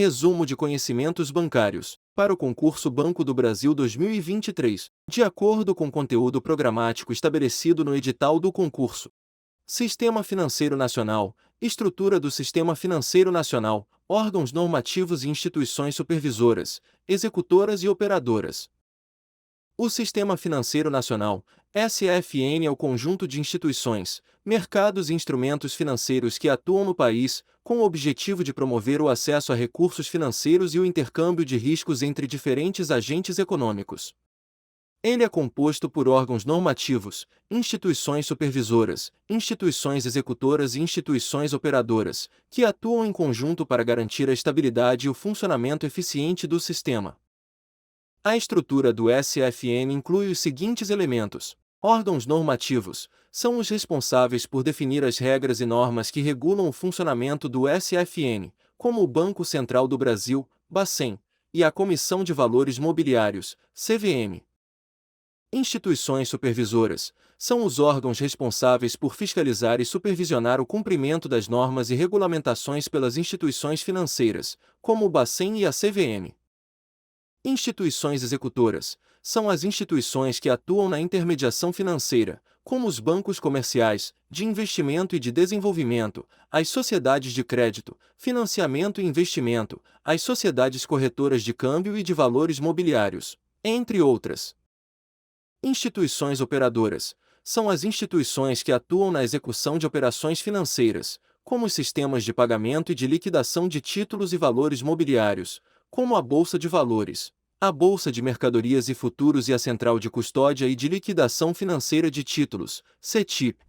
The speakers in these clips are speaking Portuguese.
Resumo de conhecimentos bancários para o concurso Banco do Brasil 2023, de acordo com o conteúdo programático estabelecido no edital do concurso. Sistema Financeiro Nacional, estrutura do Sistema Financeiro Nacional, órgãos normativos e instituições supervisoras, executoras e operadoras. O Sistema Financeiro Nacional, SFN, é o conjunto de instituições, mercados e instrumentos financeiros que atuam no país, com o objetivo de promover o acesso a recursos financeiros e o intercâmbio de riscos entre diferentes agentes econômicos. Ele é composto por órgãos normativos, instituições supervisoras, instituições executoras e instituições operadoras, que atuam em conjunto para garantir a estabilidade e o funcionamento eficiente do sistema. A estrutura do SFN inclui os seguintes elementos. Órgãos normativos são os responsáveis por definir as regras e normas que regulam o funcionamento do SFN, como o Banco Central do Brasil, Bacen, e a Comissão de Valores Mobiliários, CVM. Instituições supervisoras são os órgãos responsáveis por fiscalizar e supervisionar o cumprimento das normas e regulamentações pelas instituições financeiras, como o Bacen e a CVM. Instituições executoras são as instituições que atuam na intermediação financeira, como os bancos comerciais, de investimento e de desenvolvimento, as sociedades de crédito, financiamento e investimento, as sociedades corretoras de câmbio e de valores mobiliários, entre outras. Instituições operadoras são as instituições que atuam na execução de operações financeiras, como os sistemas de pagamento e de liquidação de títulos e valores mobiliários, como a Bolsa de Valores, a Bolsa de Mercadorias e Futuros e a Central de Custódia e de Liquidação Financeira de Títulos, CETIP.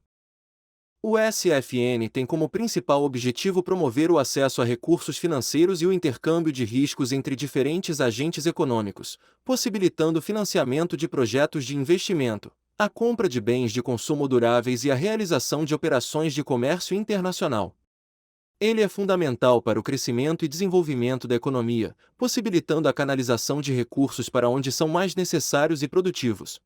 O SFN tem como principal objetivo promover o acesso a recursos financeiros e o intercâmbio de riscos entre diferentes agentes econômicos, possibilitando o financiamento de projetos de investimento, a compra de bens de consumo duráveis e a realização de operações de comércio internacional. Ele é fundamental para o crescimento e desenvolvimento da economia, possibilitando a canalização de recursos para onde são mais necessários e produtivos.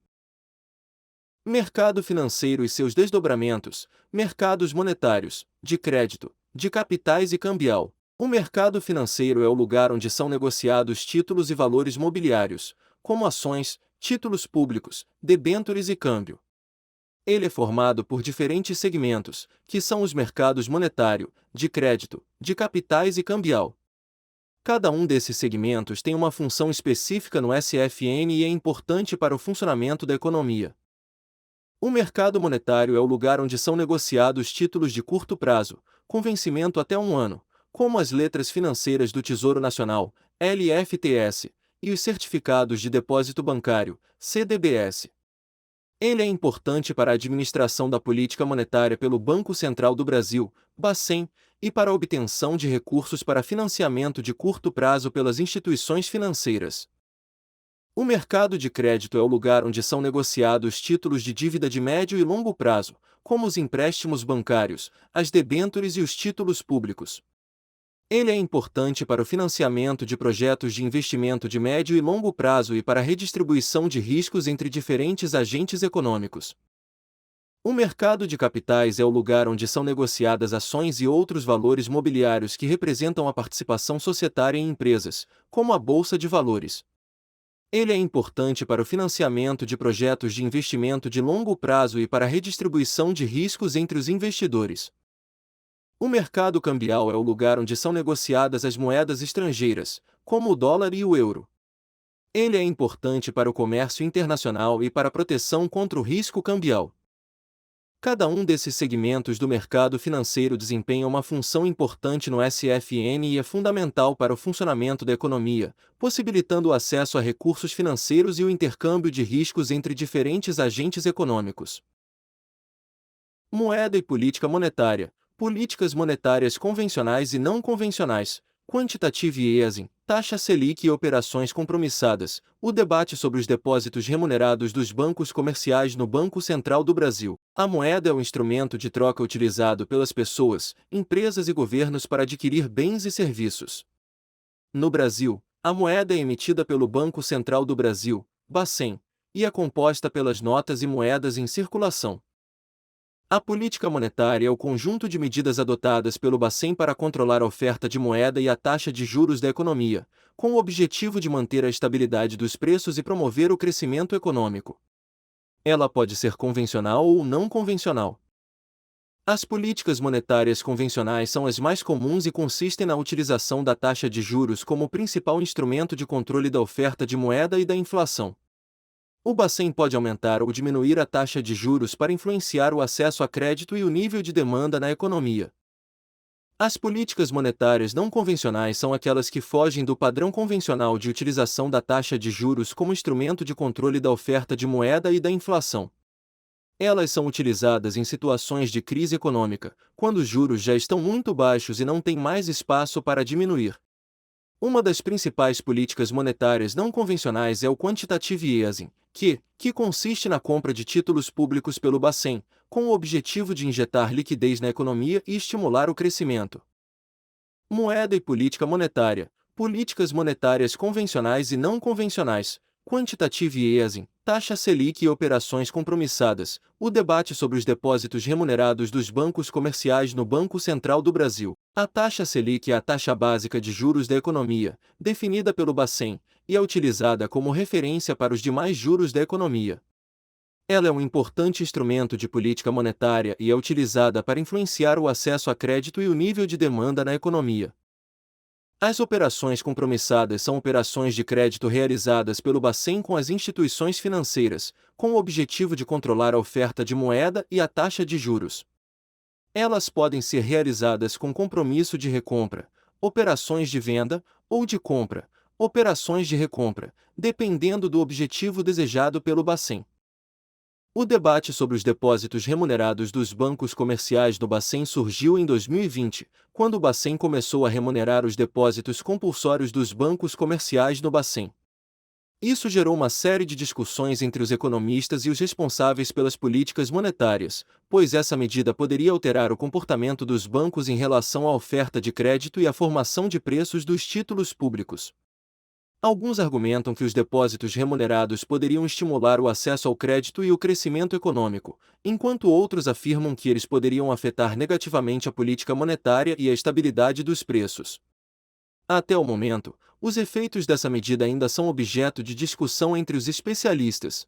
Mercado financeiro e seus desdobramentos, mercados monetários, de crédito, de capitais e cambial. O mercado financeiro é o lugar onde são negociados títulos e valores mobiliários, como ações, títulos públicos, debêntures e câmbio. Ele é formado por diferentes segmentos, que são os mercados monetário, de crédito, de capitais e cambial. Cada um desses segmentos tem uma função específica no SFN e é importante para o funcionamento da economia. O mercado monetário é o lugar onde são negociados títulos de curto prazo, com vencimento até 1 ano, como as letras financeiras do Tesouro Nacional, LFTS, e os certificados de depósito bancário, CDBS. Ele é importante para a administração da política monetária pelo Banco Central do Brasil, Bacen, e para a obtenção de recursos para financiamento de curto prazo pelas instituições financeiras. O mercado de crédito é o lugar onde são negociados títulos de dívida de médio e longo prazo, como os empréstimos bancários, as debêntures e os títulos públicos. Ele é importante para o financiamento de projetos de investimento de médio e longo prazo e para a redistribuição de riscos entre diferentes agentes econômicos. O mercado de capitais é o lugar onde são negociadas ações e outros valores mobiliários que representam a participação societária em empresas, como a Bolsa de Valores. Ele é importante para o financiamento de projetos de investimento de longo prazo e para a redistribuição de riscos entre os investidores. O mercado cambial é o lugar onde são negociadas as moedas estrangeiras, como o dólar e o euro. Ele é importante para o comércio internacional e para a proteção contra o risco cambial. Cada um desses segmentos do mercado financeiro desempenha uma função importante no SFN e é fundamental para o funcionamento da economia, possibilitando o acesso a recursos financeiros e o intercâmbio de riscos entre diferentes agentes econômicos. Moeda e política monetária. Políticas monetárias convencionais e não convencionais, quantitative easing, taxa Selic e operações compromissadas, o debate sobre os depósitos remunerados dos bancos comerciais no Banco Central do Brasil. A moeda é o instrumento de troca utilizado pelas pessoas, empresas e governos para adquirir bens e serviços. No Brasil, a moeda é emitida pelo Banco Central do Brasil, Bacen, e é composta pelas notas e moedas em circulação. A política monetária é o conjunto de medidas adotadas pelo Bacen para controlar a oferta de moeda e a taxa de juros da economia, com o objetivo de manter a estabilidade dos preços e promover o crescimento econômico. Ela pode ser convencional ou não convencional. As políticas monetárias convencionais são as mais comuns e consistem na utilização da taxa de juros como principal instrumento de controle da oferta de moeda e da inflação. O Bacen pode aumentar ou diminuir a taxa de juros para influenciar o acesso a crédito e o nível de demanda na economia. As políticas monetárias não convencionais são aquelas que fogem do padrão convencional de utilização da taxa de juros como instrumento de controle da oferta de moeda e da inflação. Elas são utilizadas em situações de crise econômica, quando os juros já estão muito baixos e não têm mais espaço para diminuir. Uma das principais políticas monetárias não convencionais é o quantitative easing, que consiste na compra de títulos públicos pelo Bacen, com o objetivo de injetar liquidez na economia e estimular o crescimento. Moeda e política monetária. Políticas monetárias convencionais e não convencionais. Quantitative easing, taxa Selic e operações compromissadas. O debate sobre os depósitos remunerados dos bancos comerciais no Banco Central do Brasil. A taxa Selic é a taxa básica de juros da economia, definida pelo Bacen, e é utilizada como referência para os demais juros da economia. Ela é um importante instrumento de política monetária e é utilizada para influenciar o acesso a crédito e o nível de demanda na economia. As operações compromissadas são operações de crédito realizadas pelo Bacen com as instituições financeiras, com o objetivo de controlar a oferta de moeda e a taxa de juros. Elas podem ser realizadas com compromisso de recompra, operações de venda, ou de compra, operações de recompra, dependendo do objetivo desejado pelo Bacen. O debate sobre os depósitos remunerados dos bancos comerciais do Bacen surgiu em 2020, quando o Bacen começou a remunerar os depósitos compulsórios dos bancos comerciais no Bacen. Isso gerou uma série de discussões entre os economistas e os responsáveis pelas políticas monetárias, pois essa medida poderia alterar o comportamento dos bancos em relação à oferta de crédito e à formação de preços dos títulos públicos. Alguns argumentam que os depósitos remunerados poderiam estimular o acesso ao crédito e o crescimento econômico, enquanto outros afirmam que eles poderiam afetar negativamente a política monetária e a estabilidade dos preços. Até o momento, os efeitos dessa medida ainda são objeto de discussão entre os especialistas.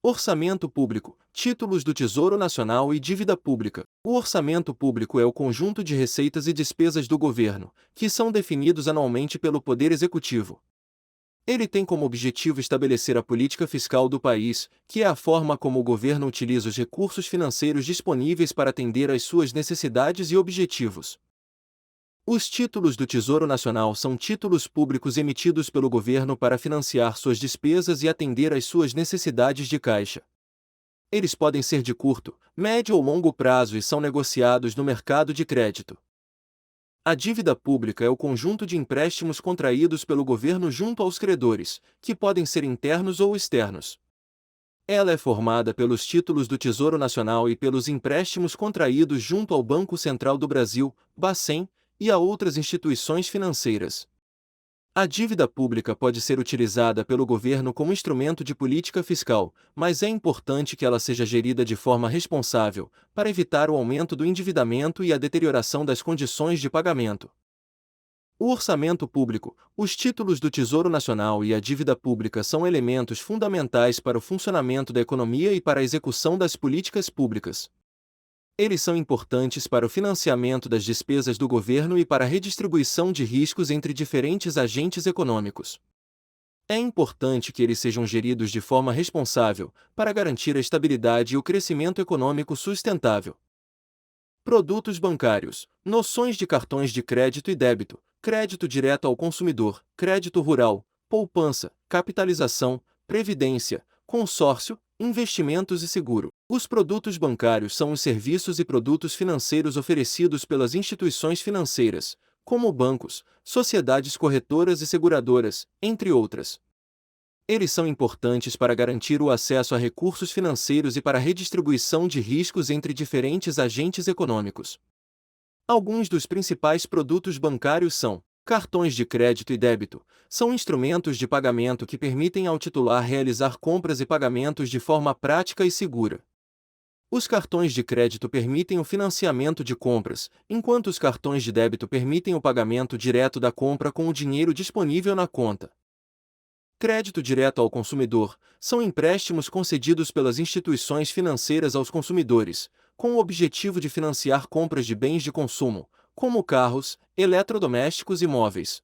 Orçamento público, títulos do Tesouro Nacional e dívida pública. O orçamento público é o conjunto de receitas e despesas do governo, que são definidos anualmente pelo Poder Executivo. Ele tem como objetivo estabelecer a política fiscal do país, que é a forma como o governo utiliza os recursos financeiros disponíveis para atender às suas necessidades e objetivos. Os títulos do Tesouro Nacional são títulos públicos emitidos pelo governo para financiar suas despesas e atender às suas necessidades de caixa. Eles podem ser de curto, médio ou longo prazo e são negociados no mercado de crédito. A dívida pública é o conjunto de empréstimos contraídos pelo governo junto aos credores, que podem ser internos ou externos. Ela é formada pelos títulos do Tesouro Nacional e pelos empréstimos contraídos junto ao Banco Central do Brasil, Bacen, e a outras instituições financeiras. A dívida pública pode ser utilizada pelo governo como instrumento de política fiscal, mas é importante que ela seja gerida de forma responsável, para evitar o aumento do endividamento e a deterioração das condições de pagamento. O orçamento público, os títulos do Tesouro Nacional e a dívida pública são elementos fundamentais para o funcionamento da economia e para a execução das políticas públicas. Eles são importantes para o financiamento das despesas do governo e para a redistribuição de riscos entre diferentes agentes econômicos. É importante que eles sejam geridos de forma responsável, para garantir a estabilidade e o crescimento econômico sustentável. Produtos bancários, noções de cartões de crédito e débito, crédito direto ao consumidor, crédito rural, poupança, capitalização, previdência, consórcio, investimentos e seguro. Os produtos bancários são os serviços e produtos financeiros oferecidos pelas instituições financeiras, como bancos, sociedades corretoras e seguradoras, entre outras. Eles são importantes para garantir o acesso a recursos financeiros e para a redistribuição de riscos entre diferentes agentes econômicos. Alguns dos principais produtos bancários são: cartões de crédito e débito. São instrumentos de pagamento que permitem ao titular realizar compras e pagamentos de forma prática e segura. Os cartões de crédito permitem o financiamento de compras, enquanto os cartões de débito permitem o pagamento direto da compra com o dinheiro disponível na conta. Crédito direto ao consumidor são empréstimos concedidos pelas instituições financeiras aos consumidores, com o objetivo de financiar compras de bens de consumo, como carros, eletrodomésticos e móveis.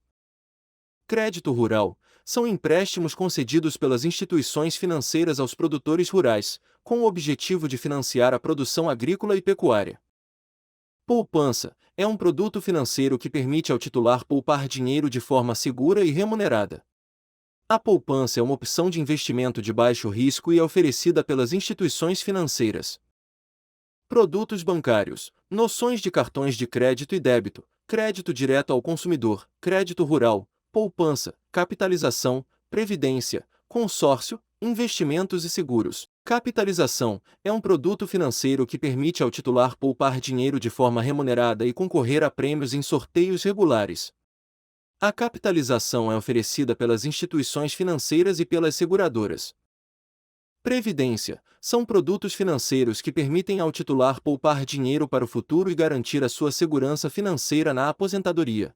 Crédito rural são empréstimos concedidos pelas instituições financeiras aos produtores rurais, com o objetivo de financiar a produção agrícola e pecuária. Poupança é um produto financeiro que permite ao titular poupar dinheiro de forma segura e remunerada. A poupança é uma opção de investimento de baixo risco e é oferecida pelas instituições financeiras. Produtos bancários, noções de cartões de crédito e débito, crédito direto ao consumidor, crédito rural, poupança, capitalização, previdência, consórcio, investimentos e seguros. Capitalização é um produto financeiro que permite ao titular poupar dinheiro de forma remunerada e concorrer a prêmios em sorteios regulares. A capitalização é oferecida pelas instituições financeiras e pelas seguradoras. Previdência são produtos financeiros que permitem ao titular poupar dinheiro para o futuro e garantir a sua segurança financeira na aposentadoria.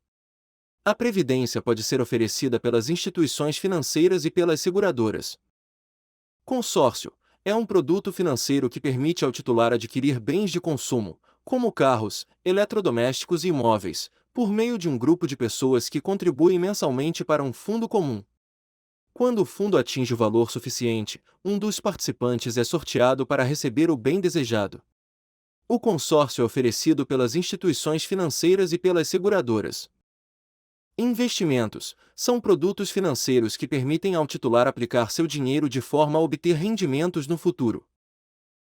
A previdência pode ser oferecida pelas instituições financeiras e pelas seguradoras. Consórcio é um produto financeiro que permite ao titular adquirir bens de consumo, como carros, eletrodomésticos e imóveis, por meio de um grupo de pessoas que contribuem mensalmente para um fundo comum. Quando o fundo atinge o valor suficiente, um dos participantes é sorteado para receber o bem desejado. O consórcio é oferecido pelas instituições financeiras e pelas seguradoras. Investimentos são produtos financeiros que permitem ao titular aplicar seu dinheiro de forma a obter rendimentos no futuro.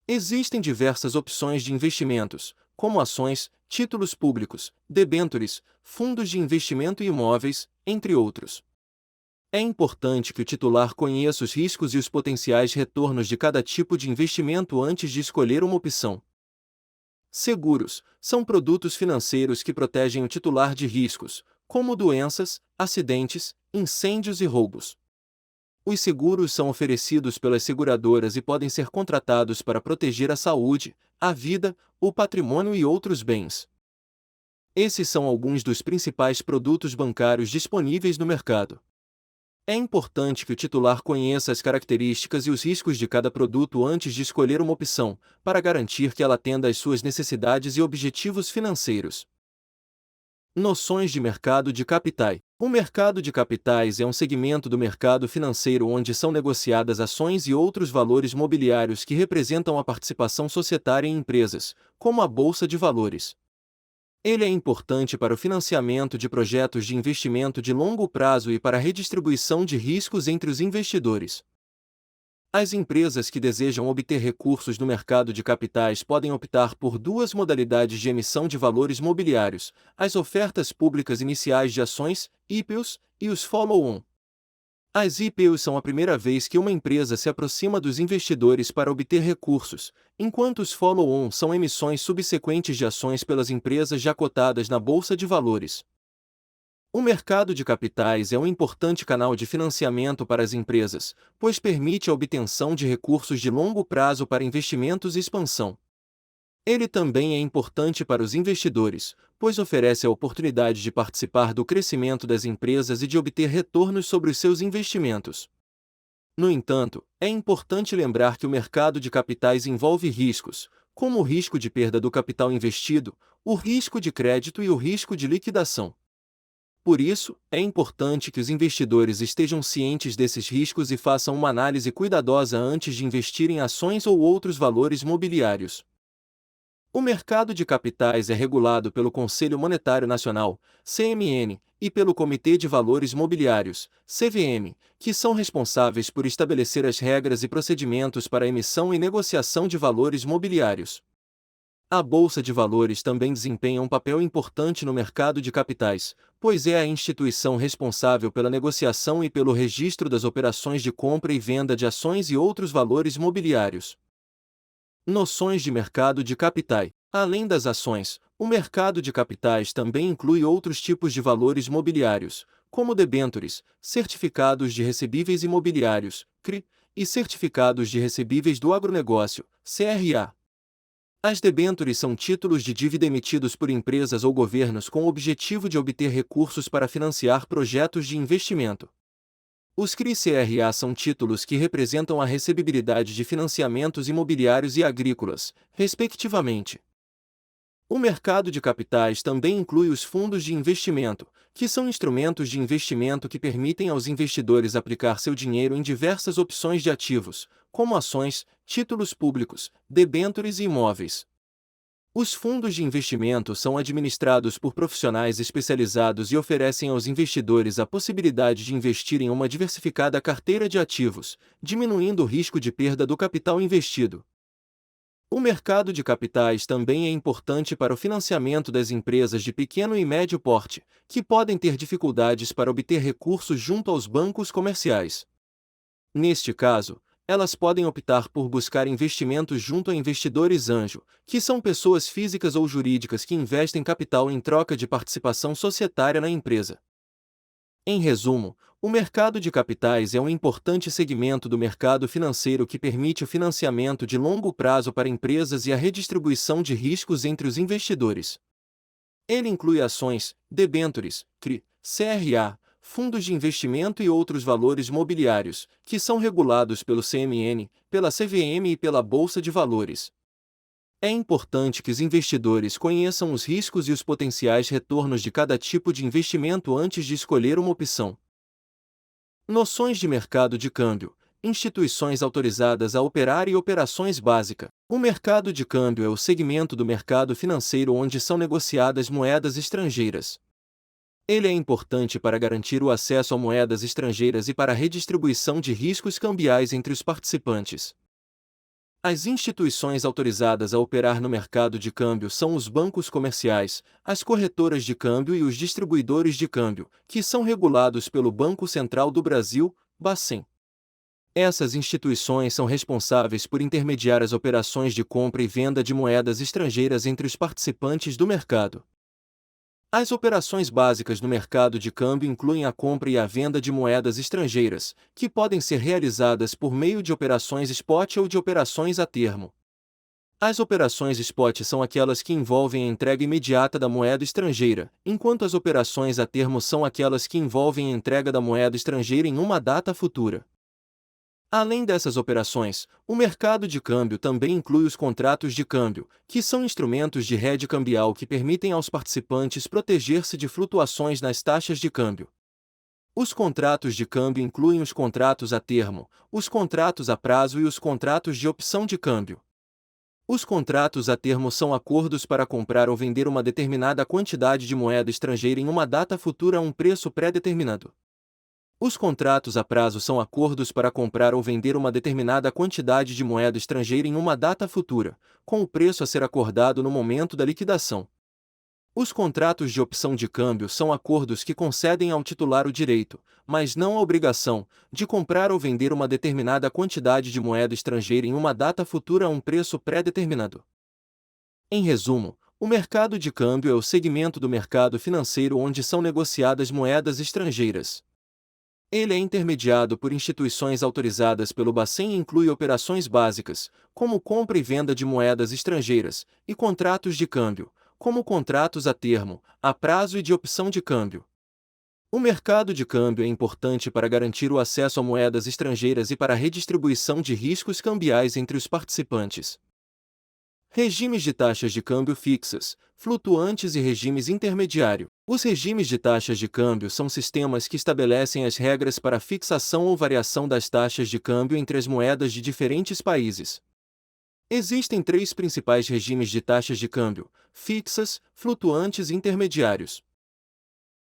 Existem diversas opções de investimentos, como ações, títulos públicos, debêntures, fundos de investimento e imóveis, entre outros. É importante que o titular conheça os riscos e os potenciais retornos de cada tipo de investimento antes de escolher uma opção. Seguros são produtos financeiros que protegem o titular de riscos, como doenças, acidentes, incêndios e roubos. Os seguros são oferecidos pelas seguradoras e podem ser contratados para proteger a saúde, a vida, o patrimônio e outros bens. Esses são alguns dos principais produtos bancários disponíveis no mercado. É importante que o titular conheça as características e os riscos de cada produto antes de escolher uma opção, para garantir que ela atenda às suas necessidades e objetivos financeiros. Noções de mercado de capitais. O mercado de capitais é um segmento do mercado financeiro onde são negociadas ações e outros valores mobiliários que representam a participação societária em empresas, como a Bolsa de Valores. Ele é importante para o financiamento de projetos de investimento de longo prazo e para a redistribuição de riscos entre os investidores. As empresas que desejam obter recursos no mercado de capitais podem optar por duas modalidades de emissão de valores mobiliários: as ofertas públicas iniciais de ações, IPOs, e os follow-on. As IPOs são a primeira vez que uma empresa se aproxima dos investidores para obter recursos, enquanto os follow-on são emissões subsequentes de ações pelas empresas já cotadas na Bolsa de Valores. O mercado de capitais é um importante canal de financiamento para as empresas, pois permite a obtenção de recursos de longo prazo para investimentos e expansão. Ele também é importante para os investidores, pois oferece a oportunidade de participar do crescimento das empresas e de obter retornos sobre os seus investimentos. No entanto, é importante lembrar que o mercado de capitais envolve riscos, como o risco de perda do capital investido, o risco de crédito e o risco de liquidação. Por isso, é importante que os investidores estejam cientes desses riscos e façam uma análise cuidadosa antes de investir em ações ou outros valores mobiliários. O mercado de capitais é regulado pelo Conselho Monetário Nacional, CMN, e pelo Comitê de Valores Mobiliários, CVM, que são responsáveis por estabelecer as regras e procedimentos para a emissão e negociação de valores mobiliários. A Bolsa de Valores também desempenha um papel importante no mercado de capitais, pois é a instituição responsável pela negociação e pelo registro das operações de compra e venda de ações e outros valores mobiliários. Noções de mercado de capitais. Além das ações, o mercado de capitais também inclui outros tipos de valores mobiliários, como debêntures, certificados de recebíveis imobiliários, CRI, e certificados de recebíveis do agronegócio, CRA. As debêntures são títulos de dívida emitidos por empresas ou governos com o objetivo de obter recursos para financiar projetos de investimento. Os CRI-CRA são títulos que representam a recebibilidade de financiamentos imobiliários e agrícolas, respectivamente. O mercado de capitais também inclui os fundos de investimento, que são instrumentos de investimento que permitem aos investidores aplicar seu dinheiro em diversas opções de ativos, como ações, títulos públicos, debêntures e imóveis. Os fundos de investimento são administrados por profissionais especializados e oferecem aos investidores a possibilidade de investir em uma diversificada carteira de ativos, diminuindo o risco de perda do capital investido. O mercado de capitais também é importante para o financiamento das empresas de pequeno e médio porte, que podem ter dificuldades para obter recursos junto aos bancos comerciais. Neste caso, elas podem optar por buscar investimentos junto a investidores anjo, que são pessoas físicas ou jurídicas que investem capital em troca de participação societária na empresa. Em resumo, o mercado de capitais é um importante segmento do mercado financeiro que permite o financiamento de longo prazo para empresas e a redistribuição de riscos entre os investidores. Ele inclui ações, debêntures, CRI, CRA, fundos de investimento e outros valores mobiliários, que são regulados pelo CMN, pela CVM e pela Bolsa de Valores. É importante que os investidores conheçam os riscos e os potenciais retornos de cada tipo de investimento antes de escolher uma opção. Noções de mercado de câmbio, instituições autorizadas a operar e operações básicas. O mercado de câmbio é o segmento do mercado financeiro onde são negociadas moedas estrangeiras. Ele é importante para garantir o acesso a moedas estrangeiras e para a redistribuição de riscos cambiais entre os participantes. As instituições autorizadas a operar no mercado de câmbio são os bancos comerciais, as corretoras de câmbio e os distribuidores de câmbio, que são regulados pelo Banco Central do Brasil, Bacen. Essas instituições são responsáveis por intermediar as operações de compra e venda de moedas estrangeiras entre os participantes do mercado. As operações básicas no mercado de câmbio incluem a compra e a venda de moedas estrangeiras, que podem ser realizadas por meio de operações spot ou de operações a termo. As operações spot são aquelas que envolvem a entrega imediata da moeda estrangeira, enquanto as operações a termo são aquelas que envolvem a entrega da moeda estrangeira em uma data futura. Além dessas operações, o mercado de câmbio também inclui os contratos de câmbio, que são instrumentos de hedge cambial que permitem aos participantes proteger-se de flutuações nas taxas de câmbio. Os contratos de câmbio incluem os contratos a termo, os contratos a prazo e os contratos de opção de câmbio. Os contratos a termo são acordos para comprar ou vender uma determinada quantidade de moeda estrangeira em uma data futura a um preço pré-determinado. Os contratos a prazo são acordos para comprar ou vender uma determinada quantidade de moeda estrangeira em uma data futura, com o preço a ser acordado no momento da liquidação. Os contratos de opção de câmbio são acordos que concedem ao titular o direito, mas não a obrigação, de comprar ou vender uma determinada quantidade de moeda estrangeira em uma data futura a um preço pré-determinado. Em resumo, o mercado de câmbio é o segmento do mercado financeiro onde são negociadas moedas estrangeiras. Ele é intermediado por instituições autorizadas pelo Bacen e inclui operações básicas, como compra e venda de moedas estrangeiras, e contratos de câmbio, como contratos a termo, a prazo e de opção de câmbio. O mercado de câmbio é importante para garantir o acesso a moedas estrangeiras e para a redistribuição de riscos cambiais entre os participantes. Regimes de taxas de câmbio fixas, flutuantes e regimes intermediário. Os regimes de taxas de câmbio são sistemas que estabelecem as regras para a fixação ou variação das taxas de câmbio entre as moedas de diferentes países. Existem três principais regimes de taxas de câmbio: fixas, flutuantes e intermediários.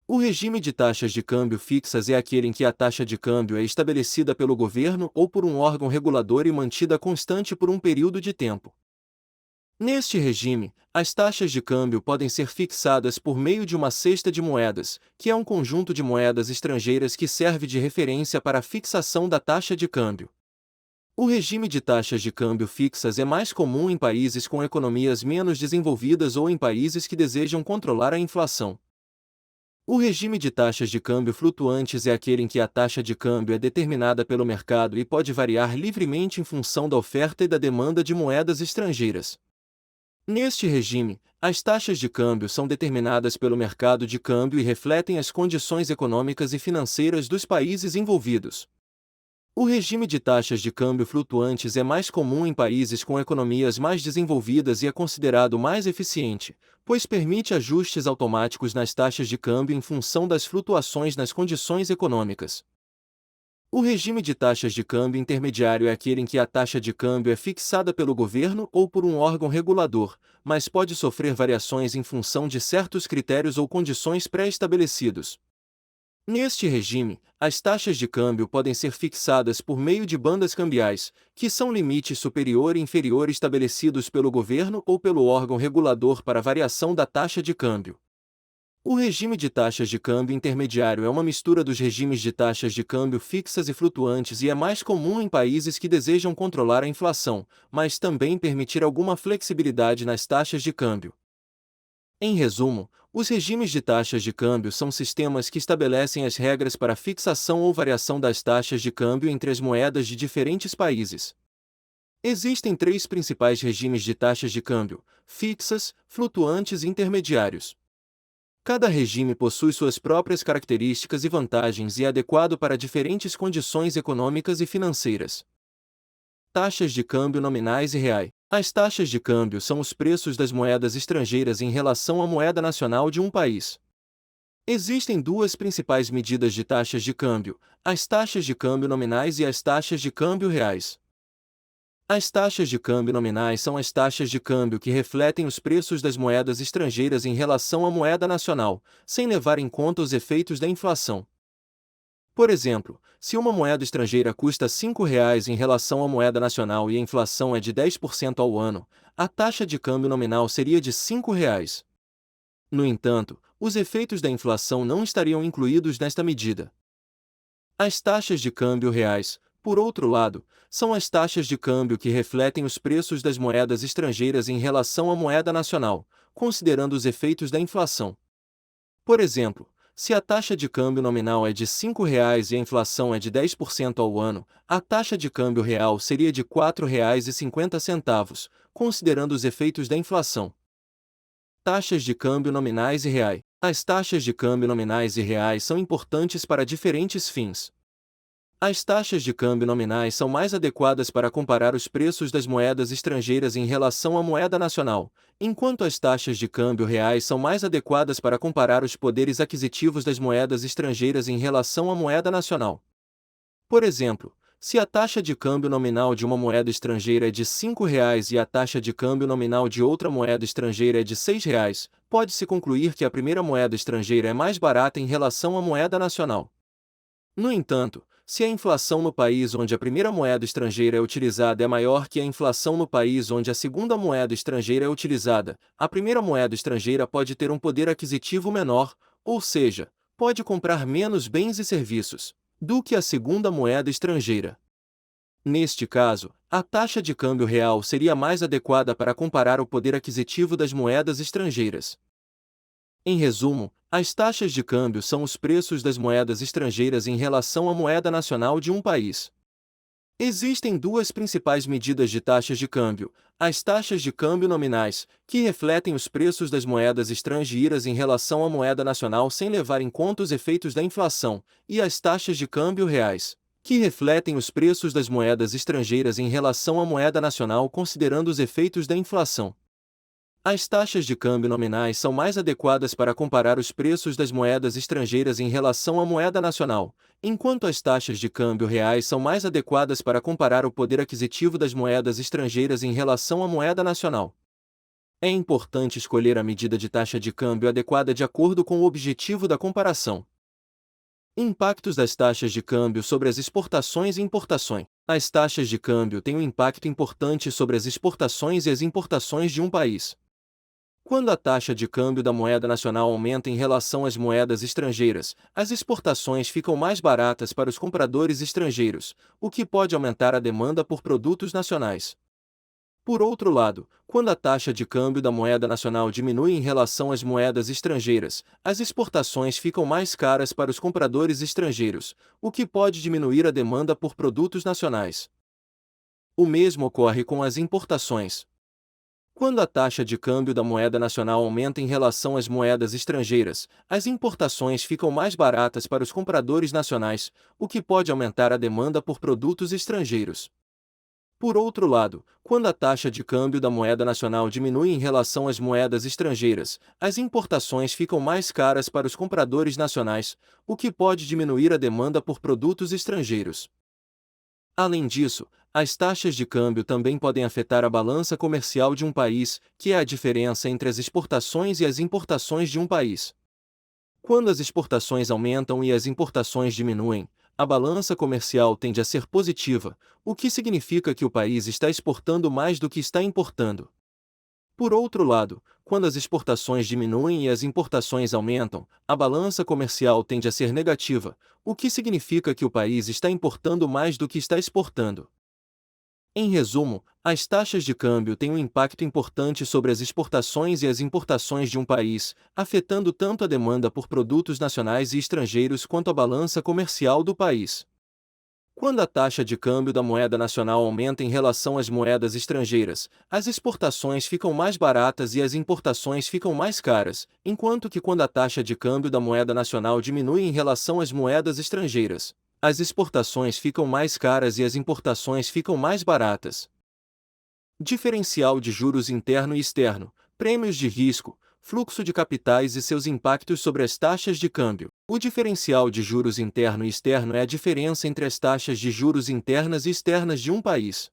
O regime de taxas de câmbio fixas é aquele em que a taxa de câmbio é estabelecida pelo governo ou por um órgão regulador e mantida constante por um período de tempo. Neste regime, as taxas de câmbio podem ser fixadas por meio de uma cesta de moedas, que é um conjunto de moedas estrangeiras que serve de referência para a fixação da taxa de câmbio. O regime de taxas de câmbio fixas é mais comum em países com economias menos desenvolvidas ou em países que desejam controlar a inflação. O regime de taxas de câmbio flutuantes é aquele em que a taxa de câmbio é determinada pelo mercado e pode variar livremente em função da oferta e da demanda de moedas estrangeiras. Neste regime, as taxas de câmbio são determinadas pelo mercado de câmbio e refletem as condições econômicas e financeiras dos países envolvidos. O regime de taxas de câmbio flutuantes é mais comum em países com economias mais desenvolvidas e é considerado mais eficiente, pois permite ajustes automáticos nas taxas de câmbio em função das flutuações nas condições econômicas. O regime de taxas de câmbio intermediário é aquele em que a taxa de câmbio é fixada pelo governo ou por um órgão regulador, mas pode sofrer variações em função de certos critérios ou condições pré-estabelecidos. Neste regime, as taxas de câmbio podem ser fixadas por meio de bandas cambiais, que são limites superior e inferior estabelecidos pelo governo ou pelo órgão regulador para variação da taxa de câmbio. O regime de taxas de câmbio intermediário é uma mistura dos regimes de taxas de câmbio fixas e flutuantes e é mais comum em países que desejam controlar a inflação, mas também permitir alguma flexibilidade nas taxas de câmbio. Em resumo, os regimes de taxas de câmbio são sistemas que estabelecem as regras para a fixação ou variação das taxas de câmbio entre as moedas de diferentes países. Existem três principais regimes de taxas de câmbio: fixas, flutuantes e intermediários. Cada regime possui suas próprias características e vantagens e é adequado para diferentes condições econômicas e financeiras. Taxas de câmbio nominais e reais. As taxas de câmbio são os preços das moedas estrangeiras em relação à moeda nacional de um país. Existem duas principais medidas de taxas de câmbio: as taxas de câmbio nominais e as taxas de câmbio reais. As taxas de câmbio nominais são as taxas de câmbio que refletem os preços das moedas estrangeiras em relação à moeda nacional, sem levar em conta os efeitos da inflação. Por exemplo, se uma moeda estrangeira custa R$ 5 em relação à moeda nacional e a inflação é de 10% ao ano, a taxa de câmbio nominal seria de R$ 5. No entanto, os efeitos da inflação não estariam incluídos nesta medida. As taxas de câmbio reais, por outro lado, são as taxas de câmbio que refletem os preços das moedas estrangeiras em relação à moeda nacional, considerando os efeitos da inflação. Por exemplo, se a taxa de câmbio nominal é de R$ 5 e a inflação é de 10% ao ano, a taxa de câmbio real seria de R$ 4,50, considerando os efeitos da inflação. Taxas de câmbio nominais e reais. As taxas de câmbio nominais e reais são importantes para diferentes fins. As taxas de câmbio nominais são mais adequadas para comparar os preços das moedas estrangeiras em relação à moeda nacional, enquanto as taxas de câmbio reais são mais adequadas para comparar os poderes aquisitivos das moedas estrangeiras em relação à moeda nacional. Por exemplo, se a taxa de câmbio nominal de uma moeda estrangeira é de R$ 5 e a taxa de câmbio nominal de outra moeda estrangeira é de R$ 6, pode-se concluir que a primeira moeda estrangeira é mais barata em relação à moeda nacional. No entanto, se a inflação no país onde a primeira moeda estrangeira é utilizada é maior que a inflação no país onde a segunda moeda estrangeira é utilizada, a primeira moeda estrangeira pode ter um poder aquisitivo menor, ou seja, pode comprar menos bens e serviços do que a segunda moeda estrangeira. Neste caso, a taxa de câmbio real seria mais adequada para comparar o poder aquisitivo das moedas estrangeiras. Em resumo, as taxas de câmbio são os preços das moedas estrangeiras em relação à moeda nacional de um país. Existem duas principais medidas de taxas de câmbio: as taxas de câmbio nominais, que refletem os preços das moedas estrangeiras em relação à moeda nacional sem levar em conta os efeitos da inflação, e as taxas de câmbio reais, que refletem os preços das moedas estrangeiras em relação à moeda nacional considerando os efeitos da inflação. As taxas de câmbio nominais são mais adequadas para comparar os preços das moedas estrangeiras em relação à moeda nacional, enquanto as taxas de câmbio reais são mais adequadas para comparar o poder aquisitivo das moedas estrangeiras em relação à moeda nacional. É importante escolher a medida de taxa de câmbio adequada de acordo com o objetivo da comparação. Impactos das taxas de câmbio sobre as exportações e importações. As taxas de câmbio têm um impacto importante sobre as exportações e as importações de um país. Quando a taxa de câmbio da moeda nacional aumenta em relação às moedas estrangeiras, as exportações ficam mais baratas para os compradores estrangeiros, o que pode aumentar a demanda por produtos nacionais. Por outro lado, quando a taxa de câmbio da moeda nacional diminui em relação às moedas estrangeiras, as exportações ficam mais caras para os compradores estrangeiros, o que pode diminuir a demanda por produtos nacionais. O mesmo ocorre com as importações. Quando a taxa de câmbio da moeda nacional aumenta em relação às moedas estrangeiras, as importações ficam mais baratas para os compradores nacionais, o que pode aumentar a demanda por produtos estrangeiros. Por outro lado, quando a taxa de câmbio da moeda nacional diminui em relação às moedas estrangeiras, as importações ficam mais caras para os compradores nacionais, o que pode diminuir a demanda por produtos estrangeiros. Além disso, as taxas de câmbio também podem afetar a balança comercial de um país, que é a diferença entre as exportações e as importações de um país. Quando as exportações aumentam e as importações diminuem, a balança comercial tende a ser positiva, o que significa que o país está exportando mais do que está importando. Por outro lado, quando as exportações diminuem e as importações aumentam, a balança comercial tende a ser negativa, o que significa que o país está importando mais do que está exportando. Em resumo, as taxas de câmbio têm um impacto importante sobre as exportações e as importações de um país, afetando tanto a demanda por produtos nacionais e estrangeiros quanto a balança comercial do país. Quando a taxa de câmbio da moeda nacional aumenta em relação às moedas estrangeiras, as exportações ficam mais baratas e as importações ficam mais caras, enquanto que quando a taxa de câmbio da moeda nacional diminui em relação às moedas estrangeiras, as exportações ficam mais caras e as importações ficam mais baratas. Diferencial de juros interno e externo, prêmios de risco, fluxo de capitais e seus impactos sobre as taxas de câmbio. O diferencial de juros interno e externo é a diferença entre as taxas de juros internas e externas de um país.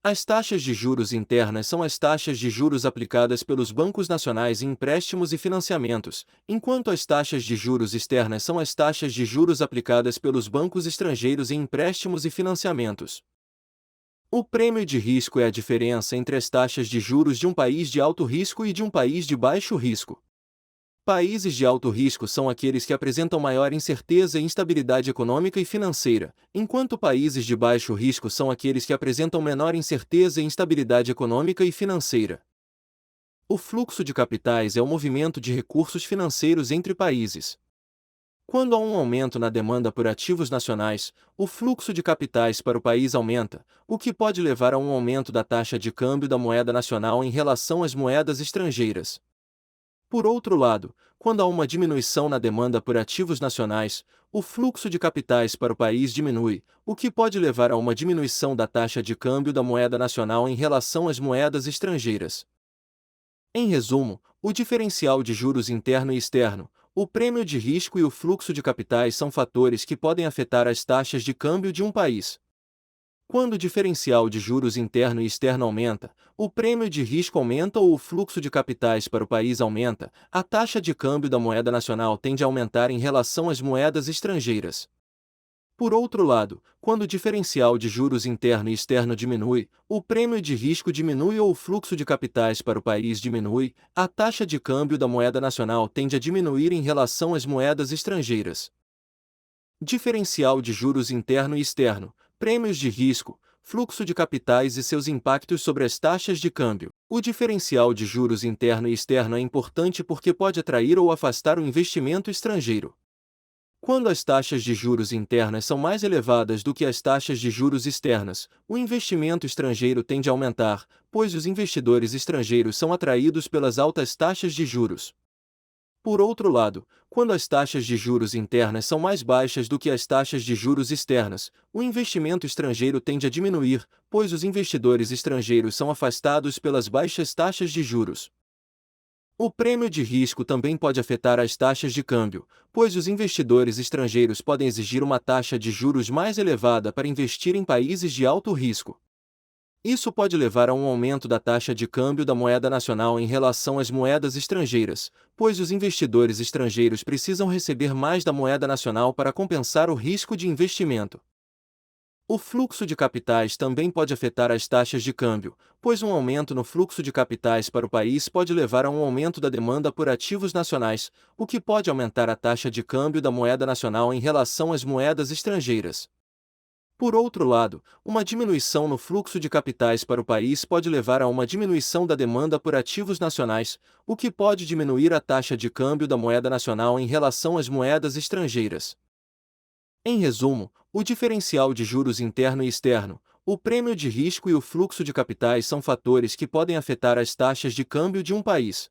As taxas de juros internas são as taxas de juros aplicadas pelos bancos nacionais em empréstimos e financiamentos, enquanto as taxas de juros externas são as taxas de juros aplicadas pelos bancos estrangeiros em empréstimos e financiamentos. O prêmio de risco é a diferença entre as taxas de juros de um país de alto risco e de um país de baixo risco. Países de alto risco são aqueles que apresentam maior incerteza e instabilidade econômica e financeira, enquanto países de baixo risco são aqueles que apresentam menor incerteza e instabilidade econômica e financeira. O fluxo de capitais é o movimento de recursos financeiros entre países. Quando há um aumento na demanda por ativos nacionais, o fluxo de capitais para o país aumenta, o que pode levar a um aumento da taxa de câmbio da moeda nacional em relação às moedas estrangeiras. Por outro lado, quando há uma diminuição na demanda por ativos nacionais, o fluxo de capitais para o país diminui, o que pode levar a uma diminuição da taxa de câmbio da moeda nacional em relação às moedas estrangeiras. Em resumo, o diferencial de juros interno e externo, o prêmio de risco e o fluxo de capitais são fatores que podem afetar as taxas de câmbio de um país. Quando o diferencial de juros interno e externo aumenta, o prêmio de risco aumenta ou o fluxo de capitais para o país aumenta, a taxa de câmbio da moeda nacional tende a aumentar em relação às moedas estrangeiras. Por outro lado, quando o diferencial de juros interno e externo diminui, o prêmio de risco diminui ou o fluxo de capitais para o país diminui, a taxa de câmbio da moeda nacional tende a diminuir em relação às moedas estrangeiras. Diferencial de juros interno e externo, prêmios de risco, fluxo de capitais e seus impactos sobre as taxas de câmbio. O diferencial de juros interno e externo é importante porque pode atrair ou afastar o investimento estrangeiro. Quando as taxas de juros internas são mais elevadas do que as taxas de juros externas, o investimento estrangeiro tende a aumentar, pois os investidores estrangeiros são atraídos pelas altas taxas de juros. Por outro lado, quando as taxas de juros internas são mais baixas do que as taxas de juros externas, o investimento estrangeiro tende a diminuir, pois os investidores estrangeiros são afastados pelas baixas taxas de juros. O prêmio de risco também pode afetar as taxas de câmbio, pois os investidores estrangeiros podem exigir uma taxa de juros mais elevada para investir em países de alto risco. Isso pode levar a um aumento da taxa de câmbio da moeda nacional em relação às moedas estrangeiras, pois os investidores estrangeiros precisam receber mais da moeda nacional para compensar o risco de investimento. O fluxo de capitais também pode afetar as taxas de câmbio, pois um aumento no fluxo de capitais para o país pode levar a um aumento da demanda por ativos nacionais, o que pode aumentar a taxa de câmbio da moeda nacional em relação às moedas estrangeiras. Por outro lado, uma diminuição no fluxo de capitais para o país pode levar a uma diminuição da demanda por ativos nacionais, o que pode diminuir a taxa de câmbio da moeda nacional em relação às moedas estrangeiras. Em resumo, o diferencial de juros interno e externo, o prêmio de risco e o fluxo de capitais são fatores que podem afetar as taxas de câmbio de um país.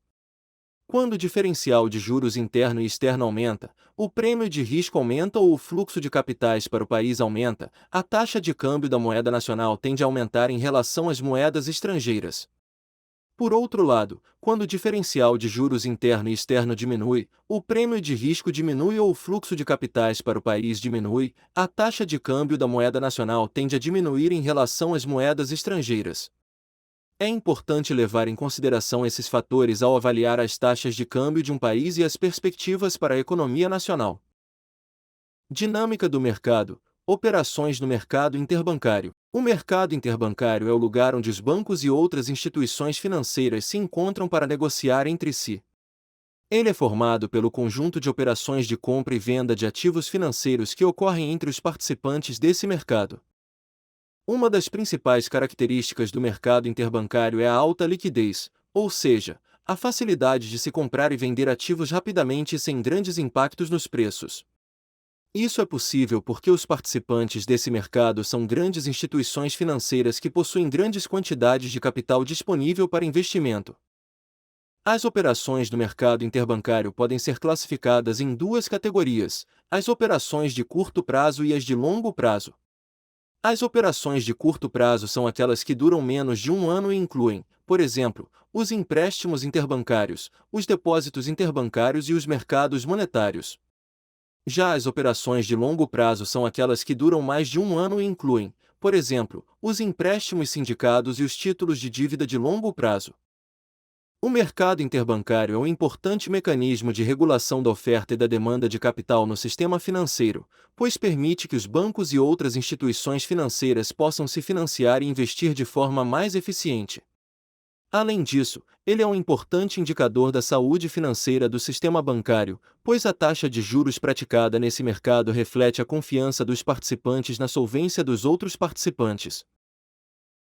Quando o diferencial de juros interno e externo aumenta, o prêmio de risco aumenta ou o fluxo de capitais para o país aumenta, a taxa de câmbio da moeda nacional tende a aumentar em relação às moedas estrangeiras. Por outro lado, quando o diferencial de juros interno e externo diminui, o prêmio de risco diminui ou o fluxo de capitais para o país diminui, a taxa de câmbio da moeda nacional tende a diminuir em relação às moedas estrangeiras. É importante levar em consideração esses fatores ao avaliar as taxas de câmbio de um país e as perspectivas para a economia nacional. Dinâmica do mercado. Operações no mercado interbancário. O mercado interbancário é o lugar onde os bancos e outras instituições financeiras se encontram para negociar entre si. Ele é formado pelo conjunto de operações de compra e venda de ativos financeiros que ocorrem entre os participantes desse mercado. Uma das principais características do mercado interbancário é a alta liquidez, ou seja, a facilidade de se comprar e vender ativos rapidamente e sem grandes impactos nos preços. Isso é possível porque os participantes desse mercado são grandes instituições financeiras que possuem grandes quantidades de capital disponível para investimento. As operações do mercado interbancário podem ser classificadas em duas categorias: as operações de curto prazo e as de longo prazo. As operações de curto prazo são aquelas que duram menos de um ano e incluem, por exemplo, os empréstimos interbancários, os depósitos interbancários e os mercados monetários. Já as operações de longo prazo são aquelas que duram mais de um ano e incluem, por exemplo, os empréstimos sindicados e os títulos de dívida de longo prazo. O mercado interbancário é um importante mecanismo de regulação da oferta e da demanda de capital no sistema financeiro, pois permite que os bancos e outras instituições financeiras possam se financiar e investir de forma mais eficiente. Além disso, ele é um importante indicador da saúde financeira do sistema bancário, pois a taxa de juros praticada nesse mercado reflete a confiança dos participantes na solvência dos outros participantes.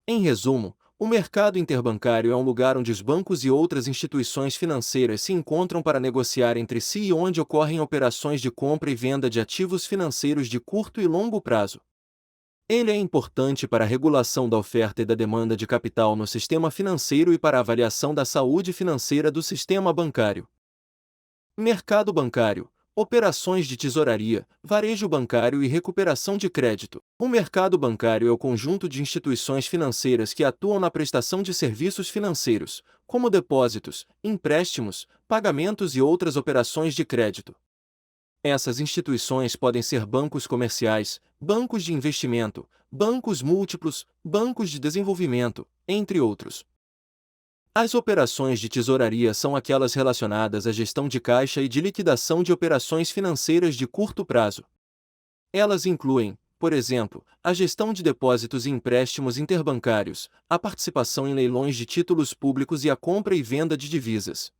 Em resumo, o mercado interbancário é um lugar onde os bancos e outras instituições financeiras se encontram para negociar entre si e onde ocorrem operações de compra e venda de ativos financeiros de curto e longo prazo. Ele é importante para a regulação da oferta e da demanda de capital no sistema financeiro e para a avaliação da saúde financeira do sistema bancário. Mercado bancário, operações de tesouraria, varejo bancário e recuperação de crédito. O mercado bancário é o conjunto de instituições financeiras que atuam na prestação de serviços financeiros, como depósitos, empréstimos, pagamentos e outras operações de crédito. Essas instituições podem ser bancos comerciais, bancos de investimento, bancos múltiplos, bancos de desenvolvimento, entre outros. As operações de tesouraria são aquelas relacionadas à gestão de caixa e de liquidação de operações financeiras de curto prazo. Elas incluem, por exemplo, a gestão de depósitos e empréstimos interbancários, a participação em leilões de títulos públicos e a compra e venda de divisas.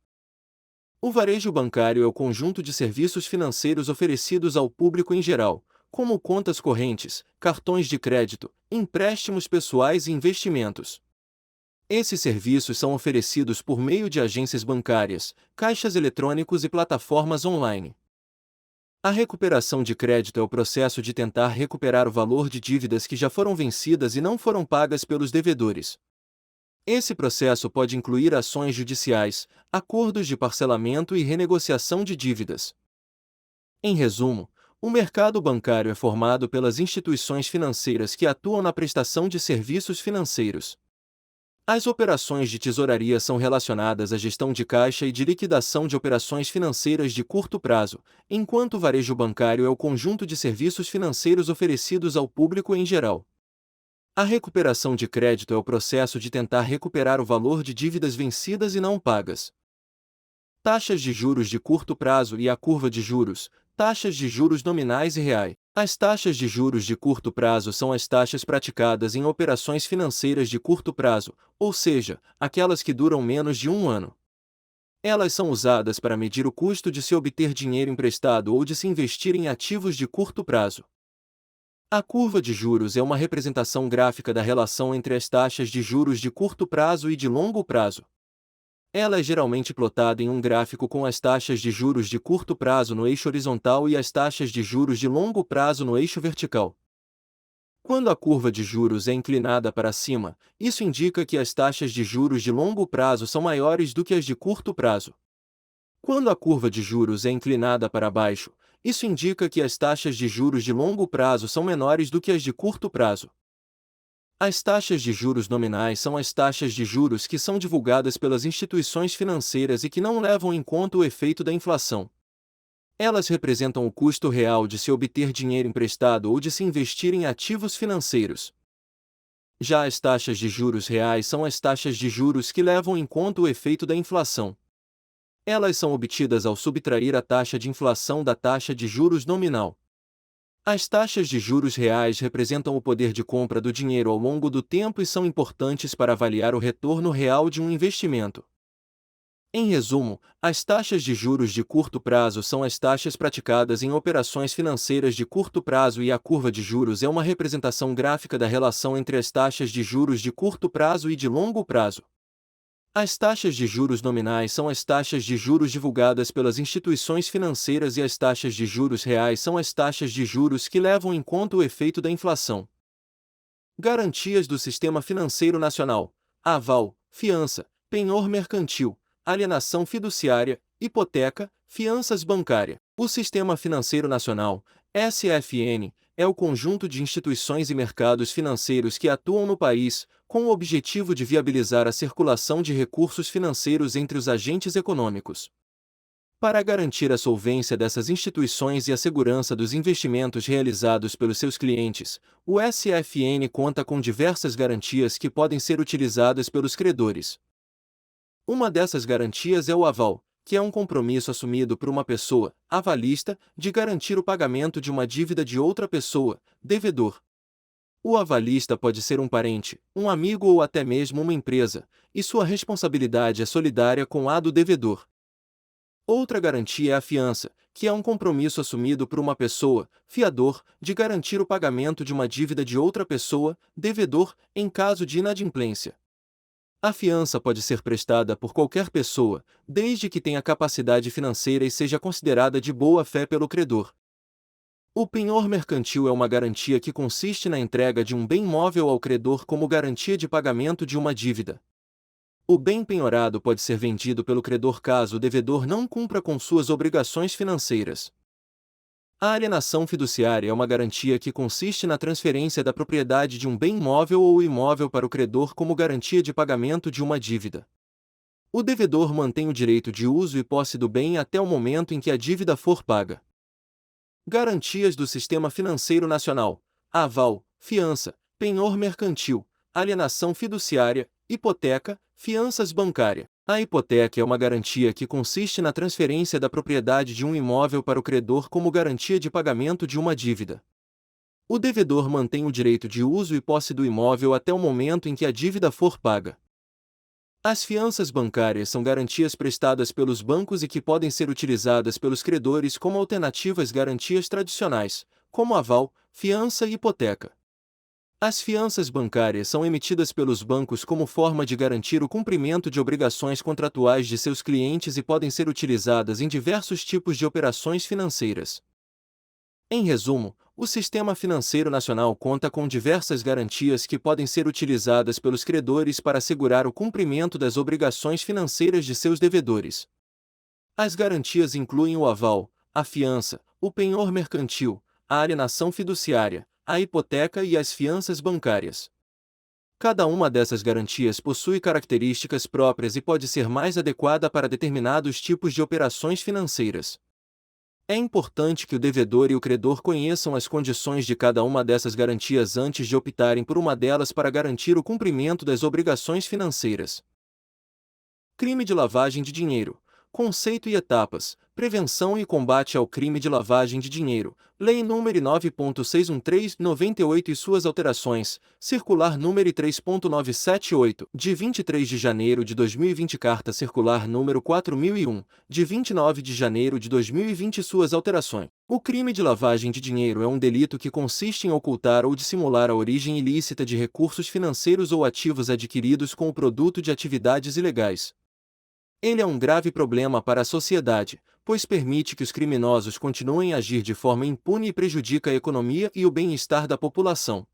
O varejo bancário é o conjunto de serviços financeiros oferecidos ao público em geral, como contas correntes, cartões de crédito, empréstimos pessoais e investimentos. Esses serviços são oferecidos por meio de agências bancárias, caixas eletrônicos e plataformas online. A recuperação de crédito é o processo de tentar recuperar o valor de dívidas que já foram vencidas e não foram pagas pelos devedores. Esse processo pode incluir ações judiciais, acordos de parcelamento e renegociação de dívidas. Em resumo, o mercado bancário é formado pelas instituições financeiras que atuam na prestação de serviços financeiros. As operações de tesouraria são relacionadas à gestão de caixa e de liquidação de operações financeiras de curto prazo, enquanto o varejo bancário é o conjunto de serviços financeiros oferecidos ao público em geral. A recuperação de crédito é o processo de tentar recuperar o valor de dívidas vencidas e não pagas. Taxas de juros de curto prazo e a curva de juros, taxas de juros nominais e reais. As taxas de juros de curto prazo são as taxas praticadas em operações financeiras de curto prazo, ou seja, aquelas que duram menos de um ano. Elas são usadas para medir o custo de se obter dinheiro emprestado ou de se investir em ativos de curto prazo. A curva de juros é uma representação gráfica da relação entre as taxas de juros de curto prazo e de longo prazo. Ela é geralmente plotada em um gráfico com as taxas de juros de curto prazo no eixo horizontal e as taxas de juros de longo prazo no eixo vertical. Quando a curva de juros é inclinada para cima, isso indica que as taxas de juros de longo prazo são maiores do que as de curto prazo. Quando a curva de juros é inclinada para baixo, isso indica que as taxas de juros de longo prazo são menores do que as de curto prazo. As taxas de juros nominais são as taxas de juros que são divulgadas pelas instituições financeiras e que não levam em conta o efeito da inflação. Elas representam o custo real de se obter dinheiro emprestado ou de se investir em ativos financeiros. Já as taxas de juros reais são as taxas de juros que levam em conta o efeito da inflação. Elas são obtidas ao subtrair a taxa de inflação da taxa de juros nominal. As taxas de juros reais representam o poder de compra do dinheiro ao longo do tempo e são importantes para avaliar o retorno real de um investimento. Em resumo, as taxas de juros de curto prazo são as taxas praticadas em operações financeiras de curto prazo e a curva de juros é uma representação gráfica da relação entre as taxas de juros de curto prazo e de longo prazo. As taxas de juros nominais são as taxas de juros divulgadas pelas instituições financeiras e as taxas de juros reais são as taxas de juros que levam em conta o efeito da inflação. Garantias do Sistema Financeiro Nacional: aval, fiança, penhor mercantil, alienação fiduciária, hipoteca, fianças bancária. O Sistema Financeiro Nacional, SFN, é o conjunto de instituições e mercados financeiros que atuam no país, com o objetivo de viabilizar a circulação de recursos financeiros entre os agentes econômicos. Para garantir a solvência dessas instituições e a segurança dos investimentos realizados pelos seus clientes, o SFN conta com diversas garantias que podem ser utilizadas pelos credores. Uma dessas garantias é o aval, que é um compromisso assumido por uma pessoa, avalista, de garantir o pagamento de uma dívida de outra pessoa, devedor. O avalista pode ser um parente, um amigo ou até mesmo uma empresa, e sua responsabilidade é solidária com a do devedor. Outra garantia é a fiança, que é um compromisso assumido por uma pessoa, fiador, de garantir o pagamento de uma dívida de outra pessoa, devedor, em caso de inadimplência. A fiança pode ser prestada por qualquer pessoa, desde que tenha capacidade financeira e seja considerada de boa-fé pelo credor. O penhor mercantil é uma garantia que consiste na entrega de um bem móvel ao credor como garantia de pagamento de uma dívida. O bem penhorado pode ser vendido pelo credor caso o devedor não cumpra com suas obrigações financeiras. A alienação fiduciária é uma garantia que consiste na transferência da propriedade de um bem móvel ou imóvel para o credor como garantia de pagamento de uma dívida. O devedor mantém o direito de uso e posse do bem até o momento em que a dívida for paga. Garantias do Sistema Financeiro Nacional: aval, fiança, penhor mercantil, alienação fiduciária, hipoteca, fianças bancária. A hipoteca é uma garantia que consiste na transferência da propriedade de um imóvel para o credor como garantia de pagamento de uma dívida. O devedor mantém o direito de uso e posse do imóvel até o momento em que a dívida for paga. As fianças bancárias são garantias prestadas pelos bancos e que podem ser utilizadas pelos credores como alternativas garantias tradicionais, como aval, fiança e hipoteca. As fianças bancárias são emitidas pelos bancos como forma de garantir o cumprimento de obrigações contratuais de seus clientes e podem ser utilizadas em diversos tipos de operações financeiras. Em resumo, o Sistema Financeiro Nacional conta com diversas garantias que podem ser utilizadas pelos credores para assegurar o cumprimento das obrigações financeiras de seus devedores. As garantias incluem o aval, a fiança, o penhor mercantil, a alienação fiduciária, a hipoteca e as fianças bancárias. Cada uma dessas garantias possui características próprias e pode ser mais adequada para determinados tipos de operações financeiras. É importante que o devedor e o credor conheçam as condições de cada uma dessas garantias antes de optarem por uma delas para garantir o cumprimento das obrigações financeiras. Crime de lavagem de dinheiro. Conceito e etapas. Prevenção e combate ao crime de lavagem de dinheiro. Lei nº 9.613/98 e suas alterações. Circular número 3.978, de 23 de janeiro de 2020. Carta Circular número 4001, de 29 de janeiro de 2020 e suas alterações. O crime de lavagem de dinheiro é um delito que consiste em ocultar ou dissimular a origem ilícita de recursos financeiros ou ativos adquiridos com o produto de atividades ilegais. Ele é um grave problema para a sociedade, pois permite que os criminosos continuem a agir de forma impune e prejudica a economia e o bem-estar da população.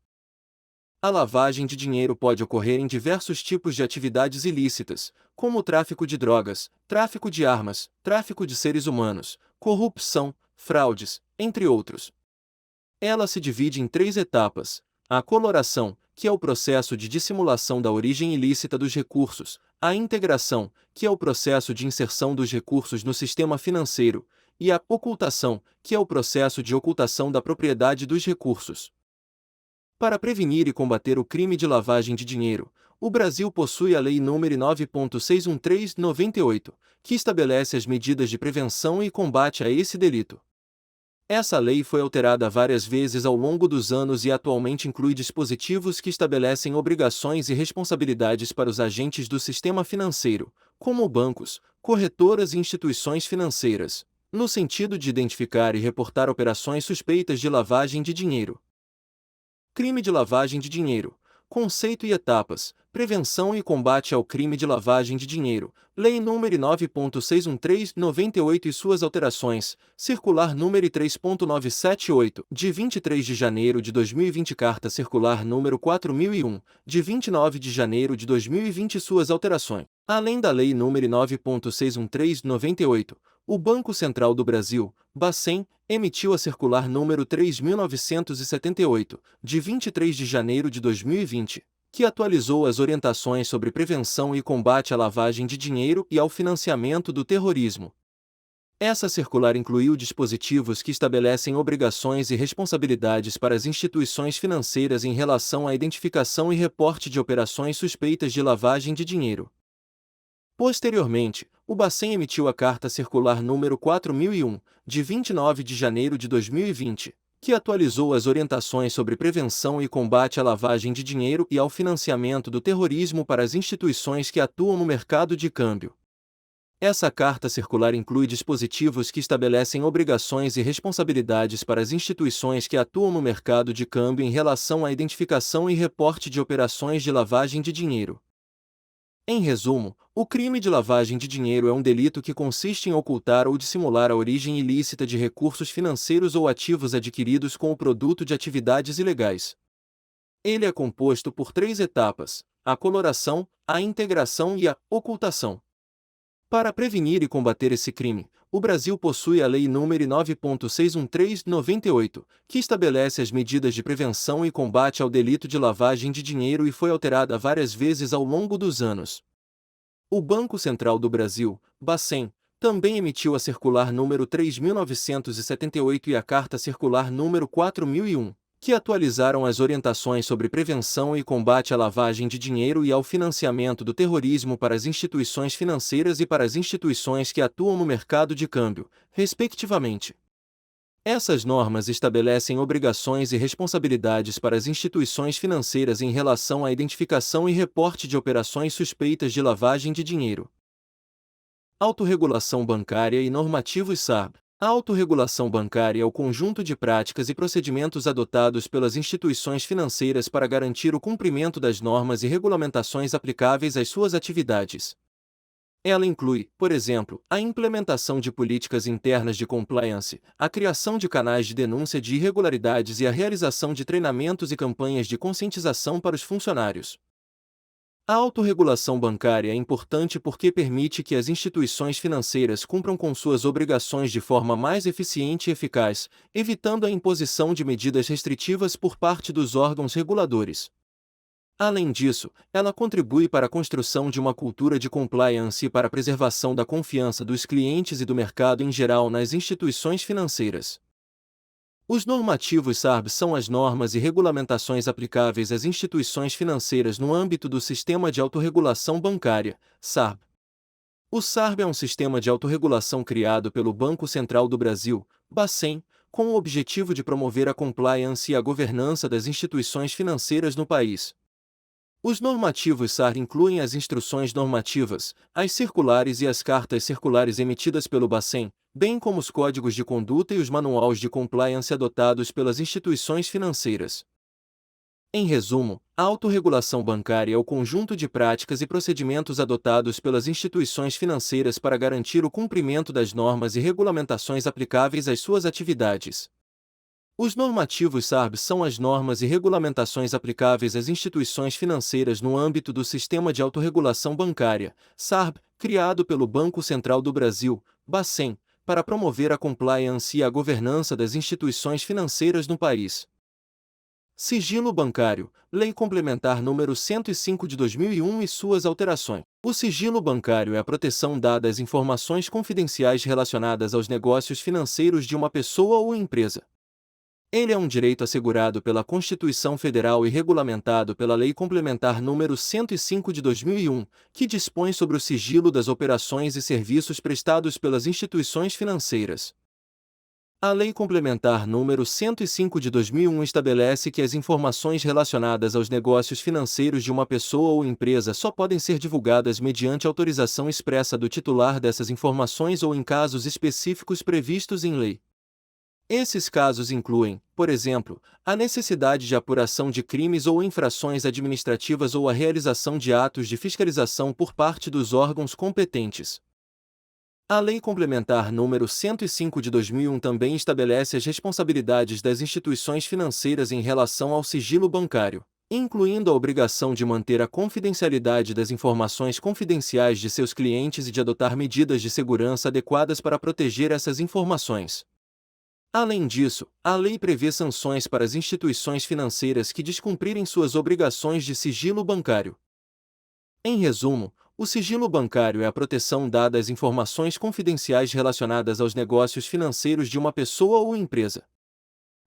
A lavagem de dinheiro pode ocorrer em diversos tipos de atividades ilícitas, como o tráfico de drogas, tráfico de armas, tráfico de seres humanos, corrupção, fraudes, entre outros. Ela se divide em 3 etapas: a coloração, que é o processo de dissimulação da origem ilícita dos recursos, a integração, que é o processo de inserção dos recursos no sistema financeiro, e a ocultação, que é o processo de ocultação da propriedade dos recursos. Para prevenir e combater o crime de lavagem de dinheiro, o Brasil possui a Lei nº 9.613/98, que estabelece as medidas de prevenção e combate a esse delito. Essa lei foi alterada várias vezes ao longo dos anos e atualmente inclui dispositivos que estabelecem obrigações e responsabilidades para os agentes do sistema financeiro, como bancos, corretoras e instituições financeiras, no sentido de identificar e reportar operações suspeitas de lavagem de dinheiro. Crime de lavagem de dinheiro. Conceito e etapas. Prevenção e combate ao crime de lavagem de dinheiro. Lei nº 9.613/98 e suas alterações. Circular número 3.978, de 23 de janeiro de 2020. Carta Circular número 4001, de 29 de janeiro de 2020 e suas alterações. Além da Lei nº 9.613/98, o Banco Central do Brasil, Bacen, emitiu a Circular número 3.978, de 23 de janeiro de 2020, que atualizou as orientações sobre prevenção e combate à lavagem de dinheiro e ao financiamento do terrorismo. Essa circular incluiu dispositivos que estabelecem obrigações e responsabilidades para as instituições financeiras em relação à identificação e reporte de operações suspeitas de lavagem de dinheiro. Posteriormente, o Bacen emitiu a Carta Circular número 4001, de 29 de janeiro de 2020, que atualizou as orientações sobre prevenção e combate à lavagem de dinheiro e ao financiamento do terrorismo para as instituições que atuam no mercado de câmbio. Essa Carta Circular inclui dispositivos que estabelecem obrigações e responsabilidades para as instituições que atuam no mercado de câmbio em relação à identificação e reporte de operações de lavagem de dinheiro. Em resumo, o crime de lavagem de dinheiro é um delito que consiste em ocultar ou dissimular a origem ilícita de recursos financeiros ou ativos adquiridos com o produto de atividades ilegais. Ele é composto por 3 etapas: a coloração, a integração e a ocultação. Para prevenir e combater esse crime, o Brasil possui a Lei nº 9.613/98, que estabelece as medidas de prevenção e combate ao delito de lavagem de dinheiro e foi alterada várias vezes ao longo dos anos. O Banco Central do Brasil, Bacen, também emitiu a Circular número 3.978 e a Carta Circular número 4001, que atualizaram as orientações sobre prevenção e combate à lavagem de dinheiro e ao financiamento do terrorismo para as instituições financeiras e para as instituições que atuam no mercado de câmbio, respectivamente. Essas normas estabelecem obrigações e responsabilidades para as instituições financeiras em relação à identificação e reporte de operações suspeitas de lavagem de dinheiro. Autorregulação bancária e normativos SARB. A autorregulação bancária é o conjunto de práticas e procedimentos adotados pelas instituições financeiras para garantir o cumprimento das normas e regulamentações aplicáveis às suas atividades. Ela inclui, por exemplo, a implementação de políticas internas de compliance, a criação de canais de denúncia de irregularidades e a realização de treinamentos e campanhas de conscientização para os funcionários. A autorregulação bancária é importante porque permite que as instituições financeiras cumpram com suas obrigações de forma mais eficiente e eficaz, evitando a imposição de medidas restritivas por parte dos órgãos reguladores. Além disso, ela contribui para a construção de uma cultura de compliance e para a preservação da confiança dos clientes e do mercado em geral nas instituições financeiras. Os normativos SARB são as normas e regulamentações aplicáveis às instituições financeiras no âmbito do Sistema de Autorregulação Bancária, SARB. O SARB é um sistema de autorregulação criado pelo Banco Central do Brasil, Bacen, com o objetivo de promover a compliance e a governança das instituições financeiras no país. Os normativos SARB incluem as instruções normativas, as circulares e as cartas circulares emitidas pelo Bacen, bem como os códigos de conduta e os manuais de compliance adotados pelas instituições financeiras. Em resumo, a autorregulação bancária é o conjunto de práticas e procedimentos adotados pelas instituições financeiras para garantir o cumprimento das normas e regulamentações aplicáveis às suas atividades. Os normativos SARB são as normas e regulamentações aplicáveis às instituições financeiras no âmbito do Sistema de Autorregulação Bancária, SARB, criado pelo Banco Central do Brasil, Bacen, para promover a compliance e a governança das instituições financeiras no país. Sigilo Bancário, Lei Complementar nº 105 de 2001 e suas alterações. O sigilo bancário é a proteção dada às informações confidenciais relacionadas aos negócios financeiros de uma pessoa ou empresa. Ele é um direito assegurado pela Constituição Federal e regulamentado pela Lei Complementar nº 105 de 2001, que dispõe sobre o sigilo das operações e serviços prestados pelas instituições financeiras. A Lei Complementar nº 105 de 2001 estabelece que as informações relacionadas aos negócios financeiros de uma pessoa ou empresa só podem ser divulgadas mediante autorização expressa do titular dessas informações ou em casos específicos previstos em lei. Esses casos incluem, por exemplo, a necessidade de apuração de crimes ou infrações administrativas ou a realização de atos de fiscalização por parte dos órgãos competentes. A Lei Complementar nº 105 de 2001 também estabelece as responsabilidades das instituições financeiras em relação ao sigilo bancário, incluindo a obrigação de manter a confidencialidade das informações confidenciais de seus clientes e de adotar medidas de segurança adequadas para proteger essas informações. Além disso, a lei prevê sanções para as instituições financeiras que descumprirem suas obrigações de sigilo bancário. Em resumo, o sigilo bancário é a proteção dada às informações confidenciais relacionadas aos negócios financeiros de uma pessoa ou empresa.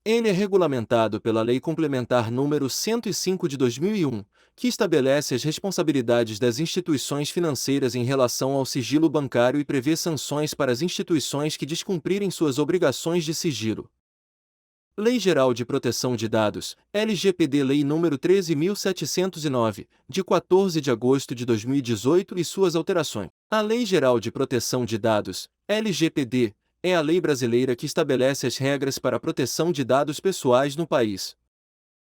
Ele é regulamentado pela Lei Complementar nº 105 de 2001, que estabelece as responsabilidades das instituições financeiras em relação ao sigilo bancário e prevê sanções para as instituições que descumprirem suas obrigações de sigilo. Lei Geral de Proteção de Dados, LGPD Lei nº 13.709, de 14 de agosto de 2018 e suas alterações. A Lei Geral de Proteção de Dados, LGPD, é a lei brasileira que estabelece as regras para a proteção de dados pessoais no país.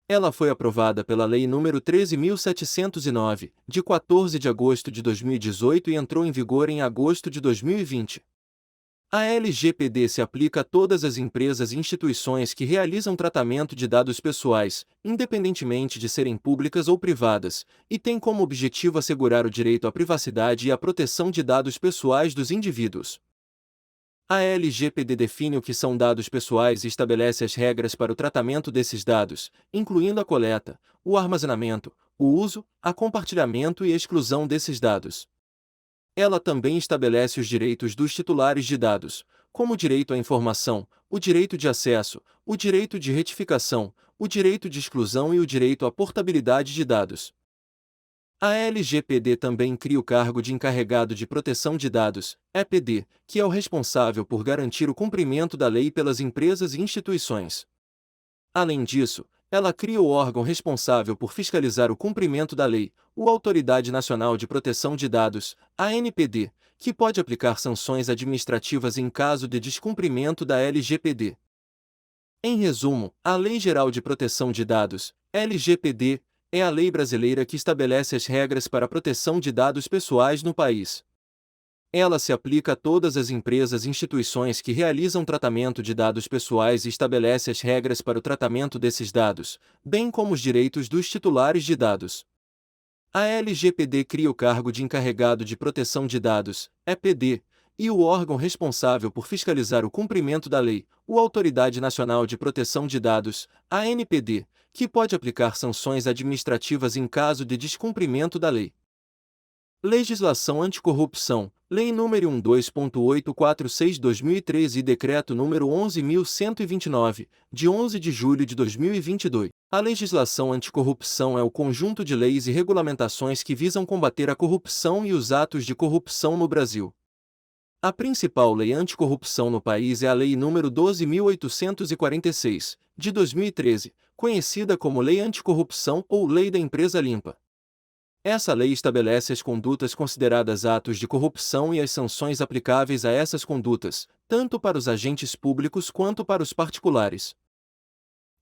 Ela foi aprovada pela Lei nº 13.709, de 14 de agosto de 2018 e entrou em vigor em agosto de 2020. A LGPD se aplica a todas as empresas e instituições que realizam tratamento de dados pessoais, independentemente de serem públicas ou privadas, e tem como objetivo assegurar o direito à privacidade e à proteção de dados pessoais dos indivíduos. A LGPD define o que são dados pessoais e estabelece as regras para o tratamento desses dados, incluindo a coleta, o armazenamento, o uso, a compartilhamento e a exclusão desses dados. Ela também estabelece os direitos dos titulares de dados, como o direito à informação, o direito de acesso, o direito de retificação, o direito de exclusão e o direito à portabilidade de dados. A LGPD também cria o cargo de Encarregado de Proteção de Dados, EPD, que é o responsável por garantir o cumprimento da lei pelas empresas e instituições. Além disso, ela cria o órgão responsável por fiscalizar o cumprimento da lei, a Autoridade Nacional de Proteção de Dados, ANPD, que pode aplicar sanções administrativas em caso de descumprimento da LGPD. Em resumo, a Lei Geral de Proteção de Dados, LGPD, é a lei brasileira que estabelece as regras para a proteção de dados pessoais no país. Ela se aplica a todas as empresas e instituições que realizam tratamento de dados pessoais e estabelece as regras para o tratamento desses dados, bem como os direitos dos titulares de dados. A LGPD cria o cargo de Encarregado de Proteção de Dados, EPD, e o órgão responsável por fiscalizar o cumprimento da lei, a Autoridade Nacional de Proteção de Dados, ANPD, que pode aplicar sanções administrativas em caso de descumprimento da lei. Legislação Anticorrupção, Lei nº 12.846/2013 e Decreto nº 11.129, de 11 de julho de 2022. A legislação anticorrupção é o conjunto de leis e regulamentações que visam combater a corrupção e os atos de corrupção no Brasil. A principal lei anticorrupção no país é a Lei nº 12.846, de 2013, conhecida como Lei Anticorrupção ou Lei da Empresa Limpa. Essa lei estabelece as condutas consideradas atos de corrupção e as sanções aplicáveis a essas condutas, tanto para os agentes públicos quanto para os particulares.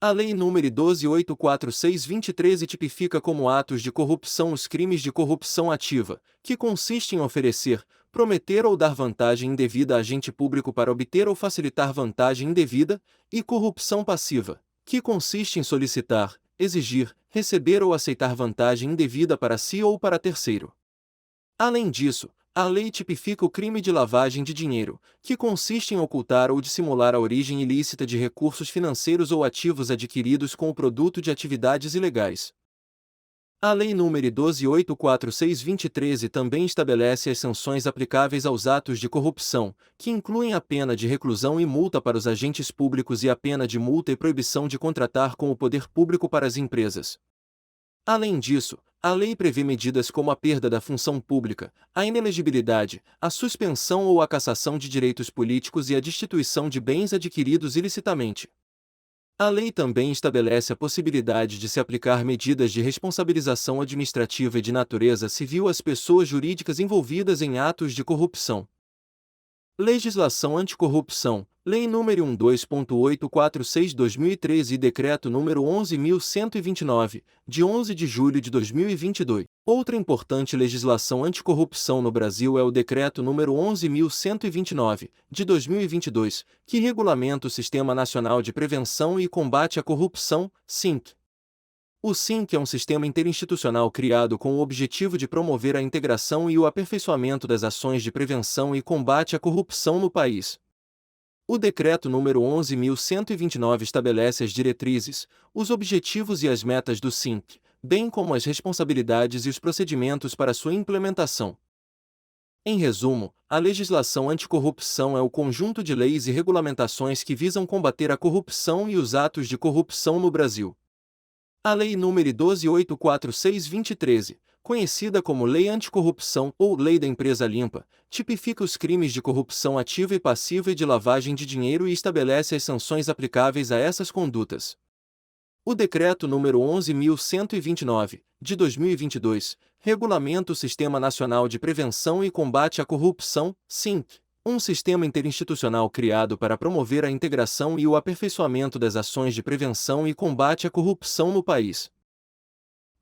A Lei nº 12.846/2013 tipifica como atos de corrupção os crimes de corrupção ativa, que consiste em oferecer, prometer ou dar vantagem indevida a agente público para obter ou facilitar vantagem indevida, e corrupção passiva, que consiste em solicitar, exigir, receber ou aceitar vantagem indevida para si ou para terceiro. Além disso, a lei tipifica o crime de lavagem de dinheiro, que consiste em ocultar ou dissimular a origem ilícita de recursos financeiros ou ativos adquiridos com o produto de atividades ilegais. A Lei nº 12.846/2013 também estabelece as sanções aplicáveis aos atos de corrupção, que incluem a pena de reclusão e multa para os agentes públicos e a pena de multa e proibição de contratar com o poder público para as empresas. Além disso, a lei prevê medidas como a perda da função pública, a inelegibilidade, a suspensão ou a cassação de direitos políticos e a destituição de bens adquiridos ilicitamente. A lei também estabelece a possibilidade de se aplicar medidas de responsabilização administrativa e de natureza civil às pessoas jurídicas envolvidas em atos de corrupção. Legislação anticorrupção, Lei nº 12.846/2013 e Decreto nº 11.129, de 11 de julho de 2022. Outra importante legislação anticorrupção no Brasil é o Decreto nº 11.129, de 2022, que regulamenta o Sistema Nacional de Prevenção e Combate à Corrupção, SINC. O SINC é um sistema interinstitucional criado com o objetivo de promover a integração e o aperfeiçoamento das ações de prevenção e combate à corrupção no país. O Decreto nº 11.129 estabelece as diretrizes, os objetivos e as metas do SINC, bem como as responsabilidades e os procedimentos para sua implementação. Em resumo, a legislação anticorrupção é o conjunto de leis e regulamentações que visam combater a corrupção e os atos de corrupção no Brasil. A Lei nº 12.846/2013, conhecida como Lei Anticorrupção ou Lei da Empresa Limpa, tipifica os crimes de corrupção ativa e passiva e de lavagem de dinheiro e estabelece as sanções aplicáveis a essas condutas. O Decreto nº 11.129, de 2022, regulamenta o Sistema Nacional de Prevenção e Combate à Corrupção, SINC, um sistema interinstitucional criado para promover a integração e o aperfeiçoamento das ações de prevenção e combate à corrupção no país.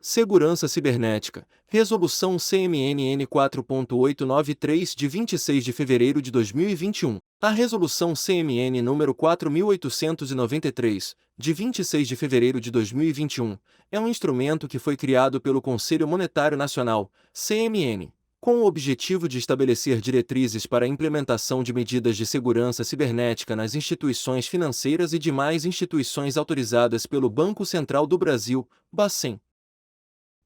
Segurança Cibernética, Resolução CMNN 4.893 de 26 de fevereiro de 2021. A Resolução CMN número 4.893, de 26 de fevereiro de 2021, é um instrumento que foi criado pelo Conselho Monetário Nacional, CMN, com o objetivo de estabelecer diretrizes para a implementação de medidas de segurança cibernética nas instituições financeiras e demais instituições autorizadas pelo Banco Central do Brasil, Bacen.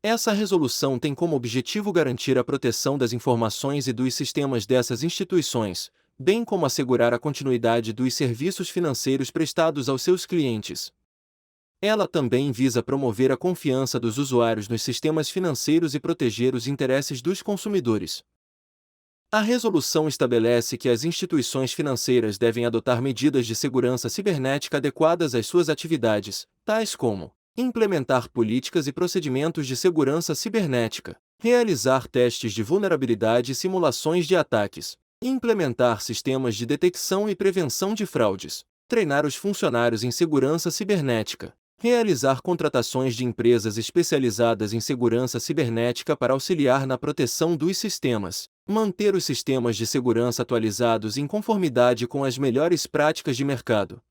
Essa resolução tem como objetivo garantir a proteção das informações e dos sistemas dessas instituições, bem como assegurar a continuidade dos serviços financeiros prestados aos seus clientes. Ela também visa promover a confiança dos usuários nos sistemas financeiros e proteger os interesses dos consumidores. A resolução estabelece que as instituições financeiras devem adotar medidas de segurança cibernética adequadas às suas atividades, tais como implementar políticas e procedimentos de segurança cibernética, realizar testes de vulnerabilidade e simulações de ataques, implementar sistemas de detecção e prevenção de fraudes, treinar os funcionários em segurança cibernética, realizar contratações de empresas especializadas em segurança cibernética para auxiliar na proteção dos sistemas, manter os sistemas de segurança atualizados em conformidade com as melhores práticas de mercado.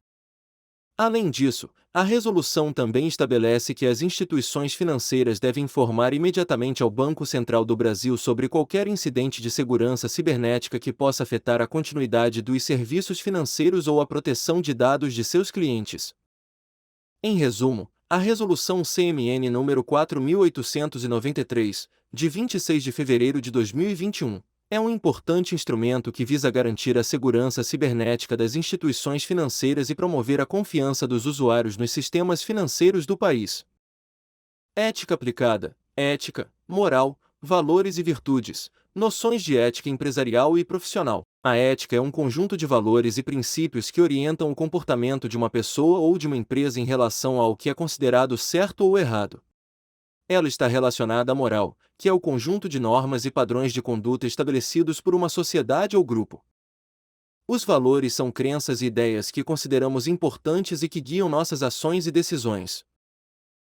Além disso, a resolução também estabelece que as instituições financeiras devem informar imediatamente ao Banco Central do Brasil sobre qualquer incidente de segurança cibernética que possa afetar a continuidade dos serviços financeiros ou a proteção de dados de seus clientes. Em resumo, a Resolução CMN número 4.893, de 26 de fevereiro de 2021, é um importante instrumento que visa garantir a segurança cibernética das instituições financeiras e promover a confiança dos usuários nos sistemas financeiros do país. Ética aplicada, ética, moral, valores e virtudes, noções de ética empresarial e profissional. A ética é um conjunto de valores e princípios que orientam o comportamento de uma pessoa ou de uma empresa em relação ao que é considerado certo ou errado. Ela está relacionada à moral, que é o conjunto de normas e padrões de conduta estabelecidos por uma sociedade ou grupo. Os valores são crenças e ideias que consideramos importantes e que guiam nossas ações e decisões.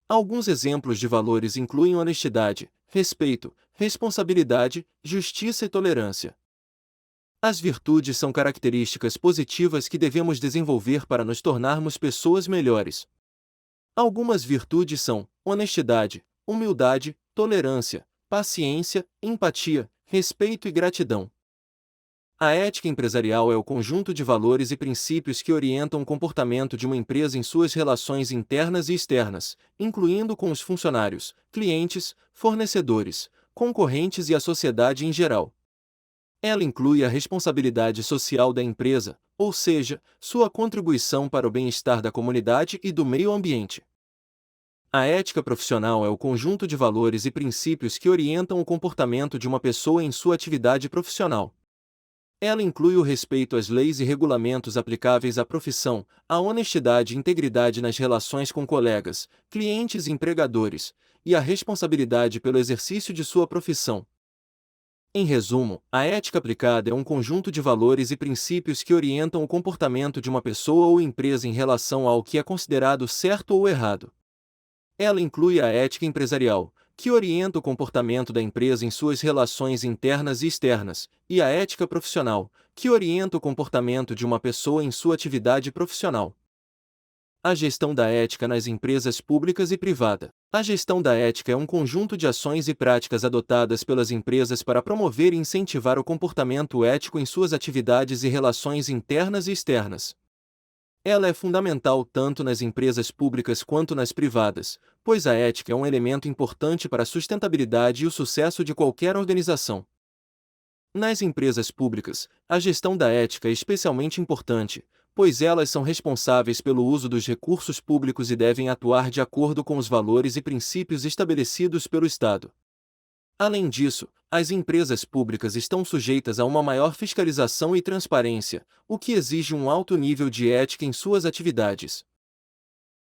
Alguns exemplos de valores incluem honestidade, respeito, responsabilidade, justiça e tolerância. As virtudes são características positivas que devemos desenvolver para nos tornarmos pessoas melhores. Algumas virtudes são honestidade, humildade, tolerância, paciência, empatia, respeito e gratidão. A ética empresarial é o conjunto de valores e princípios que orientam o comportamento de uma empresa em suas relações internas e externas, incluindo com os funcionários, clientes, fornecedores, concorrentes e a sociedade em geral. Ela inclui a responsabilidade social da empresa, ou seja, sua contribuição para o bem-estar da comunidade e do meio ambiente. A ética profissional é o conjunto de valores e princípios que orientam o comportamento de uma pessoa em sua atividade profissional. Ela inclui o respeito às leis e regulamentos aplicáveis à profissão, a honestidade e integridade nas relações com colegas, clientes e empregadores, e a responsabilidade pelo exercício de sua profissão. Em resumo, a ética aplicada é um conjunto de valores e princípios que orientam o comportamento de uma pessoa ou empresa em relação ao que é considerado certo ou errado. Ela inclui a ética empresarial, que orienta o comportamento da empresa em suas relações internas e externas, e a ética profissional, que orienta o comportamento de uma pessoa em sua atividade profissional. A gestão da ética nas empresas públicas e privada. A gestão da ética é um conjunto de ações e práticas adotadas pelas empresas para promover e incentivar o comportamento ético em suas atividades e relações internas e externas. Ela é fundamental tanto nas empresas públicas quanto nas privadas, pois a ética é um elemento importante para a sustentabilidade e o sucesso de qualquer organização. Nas empresas públicas, a gestão da ética é especialmente importante, pois elas são responsáveis pelo uso dos recursos públicos e devem atuar de acordo com os valores e princípios estabelecidos pelo Estado. Além disso, as empresas públicas estão sujeitas a uma maior fiscalização e transparência, o que exige um alto nível de ética em suas atividades.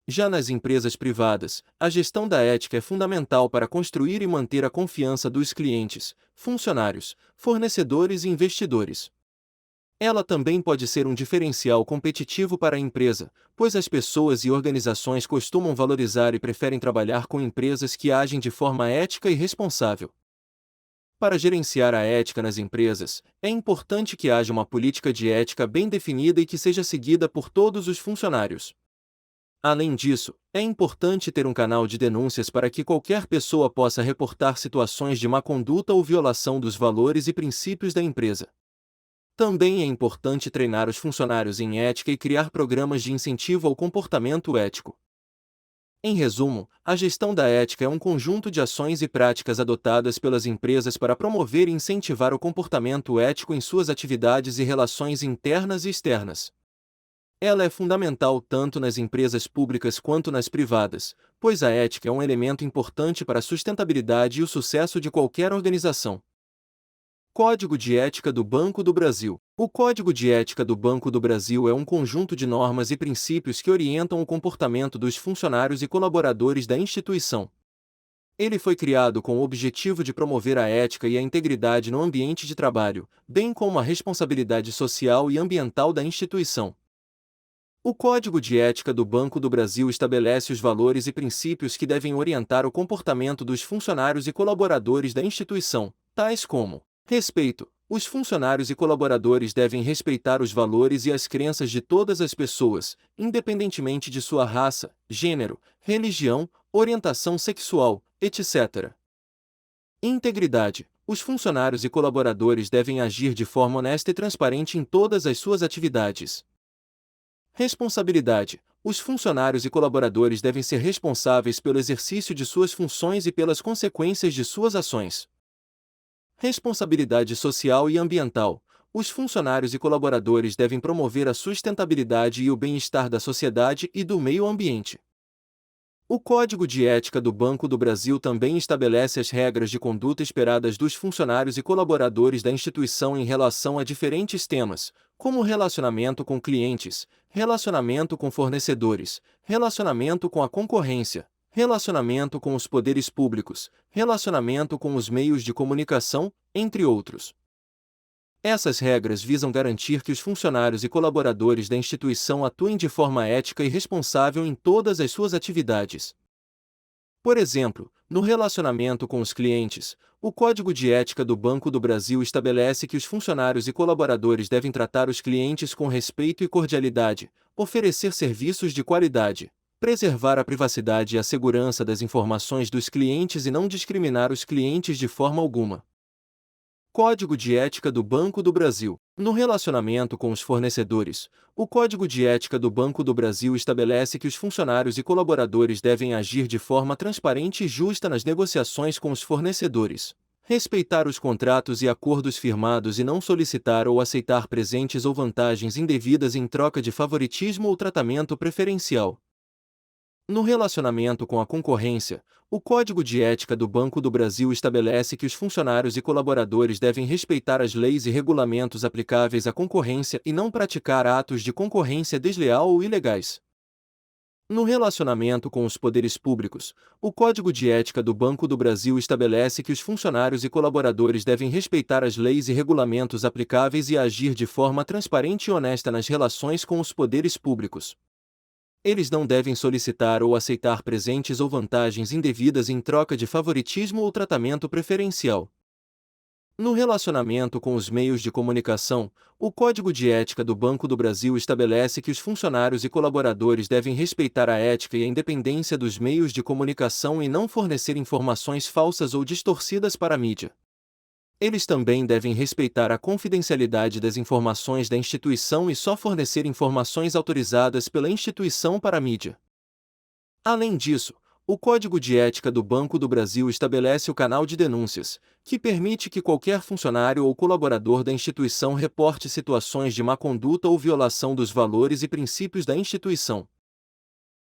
Já nas empresas privadas, a gestão da ética é fundamental para construir e manter a confiança dos clientes, funcionários, fornecedores e investidores. Ela também pode ser um diferencial competitivo para a empresa, pois as pessoas e organizações costumam valorizar e preferem trabalhar com empresas que agem de forma ética e responsável. Para gerenciar a ética nas empresas, é importante que haja uma política de ética bem definida e que seja seguida por todos os funcionários. Além disso, é importante ter um canal de denúncias para que qualquer pessoa possa reportar situações de má conduta ou violação dos valores e princípios da empresa. Também é importante treinar os funcionários em ética e criar programas de incentivo ao comportamento ético. Em resumo, a gestão da ética é um conjunto de ações e práticas adotadas pelas empresas para promover e incentivar o comportamento ético em suas atividades e relações internas e externas. Ela é fundamental tanto nas empresas públicas quanto nas privadas, pois a ética é um elemento importante para a sustentabilidade e o sucesso de qualquer organização. Código de Ética do Banco do Brasil. O Código de Ética do Banco do Brasil é um conjunto de normas e princípios que orientam o comportamento dos funcionários e colaboradores da instituição. Ele foi criado com o objetivo de promover a ética e a integridade no ambiente de trabalho, bem como a responsabilidade social e ambiental da instituição. O Código de Ética do Banco do Brasil estabelece os valores e princípios que devem orientar o comportamento dos funcionários e colaboradores da instituição, tais como: respeito. Os funcionários e colaboradores devem respeitar os valores e as crenças de todas as pessoas, independentemente de sua raça, gênero, religião, orientação sexual, etc. Integridade. Os funcionários e colaboradores devem agir de forma honesta e transparente em todas as suas atividades. Responsabilidade. Os funcionários e colaboradores devem ser responsáveis pelo exercício de suas funções e pelas consequências de suas ações. Responsabilidade social e ambiental. Os funcionários e colaboradores devem promover a sustentabilidade e o bem-estar da sociedade e do meio ambiente. O Código de Ética do Banco do Brasil também estabelece as regras de conduta esperadas dos funcionários e colaboradores da instituição em relação a diferentes temas, como relacionamento com clientes, relacionamento com fornecedores, relacionamento com a concorrência, relacionamento com os poderes públicos, relacionamento com os meios de comunicação, entre outros. Essas regras visam garantir que os funcionários e colaboradores da instituição atuem de forma ética e responsável em todas as suas atividades. Por exemplo, no relacionamento com os clientes, o Código de Ética do Banco do Brasil estabelece que os funcionários e colaboradores devem tratar os clientes com respeito e cordialidade, oferecer serviços de qualidade, preservar a privacidade e a segurança das informações dos clientes e não discriminar os clientes de forma alguma. Código de Ética do Banco do Brasil. No relacionamento com os fornecedores, o Código de Ética do Banco do Brasil estabelece que os funcionários e colaboradores devem agir de forma transparente e justa nas negociações com os fornecedores, respeitar os contratos e acordos firmados e não solicitar ou aceitar presentes ou vantagens indevidas em troca de favoritismo ou tratamento preferencial. No relacionamento com a concorrência, o Código de Ética do Banco do Brasil estabelece que os funcionários e colaboradores devem respeitar as leis e regulamentos aplicáveis à concorrência e não praticar atos de concorrência desleal ou ilegais. No relacionamento com os poderes públicos, o Código de Ética do Banco do Brasil estabelece que os funcionários e colaboradores devem respeitar as leis e regulamentos aplicáveis e agir de forma transparente e honesta nas relações com os poderes públicos. Eles não devem solicitar ou aceitar presentes ou vantagens indevidas em troca de favoritismo ou tratamento preferencial. No relacionamento com os meios de comunicação, o Código de Ética do Banco do Brasil estabelece que os funcionários e colaboradores devem respeitar a ética e a independência dos meios de comunicação e não fornecer informações falsas ou distorcidas para a mídia. Eles também devem respeitar a confidencialidade das informações da instituição e só fornecer informações autorizadas pela instituição para a mídia. Além disso, o Código de Ética do Banco do Brasil estabelece o canal de denúncias, que permite que qualquer funcionário ou colaborador da instituição reporte situações de má conduta ou violação dos valores e princípios da instituição.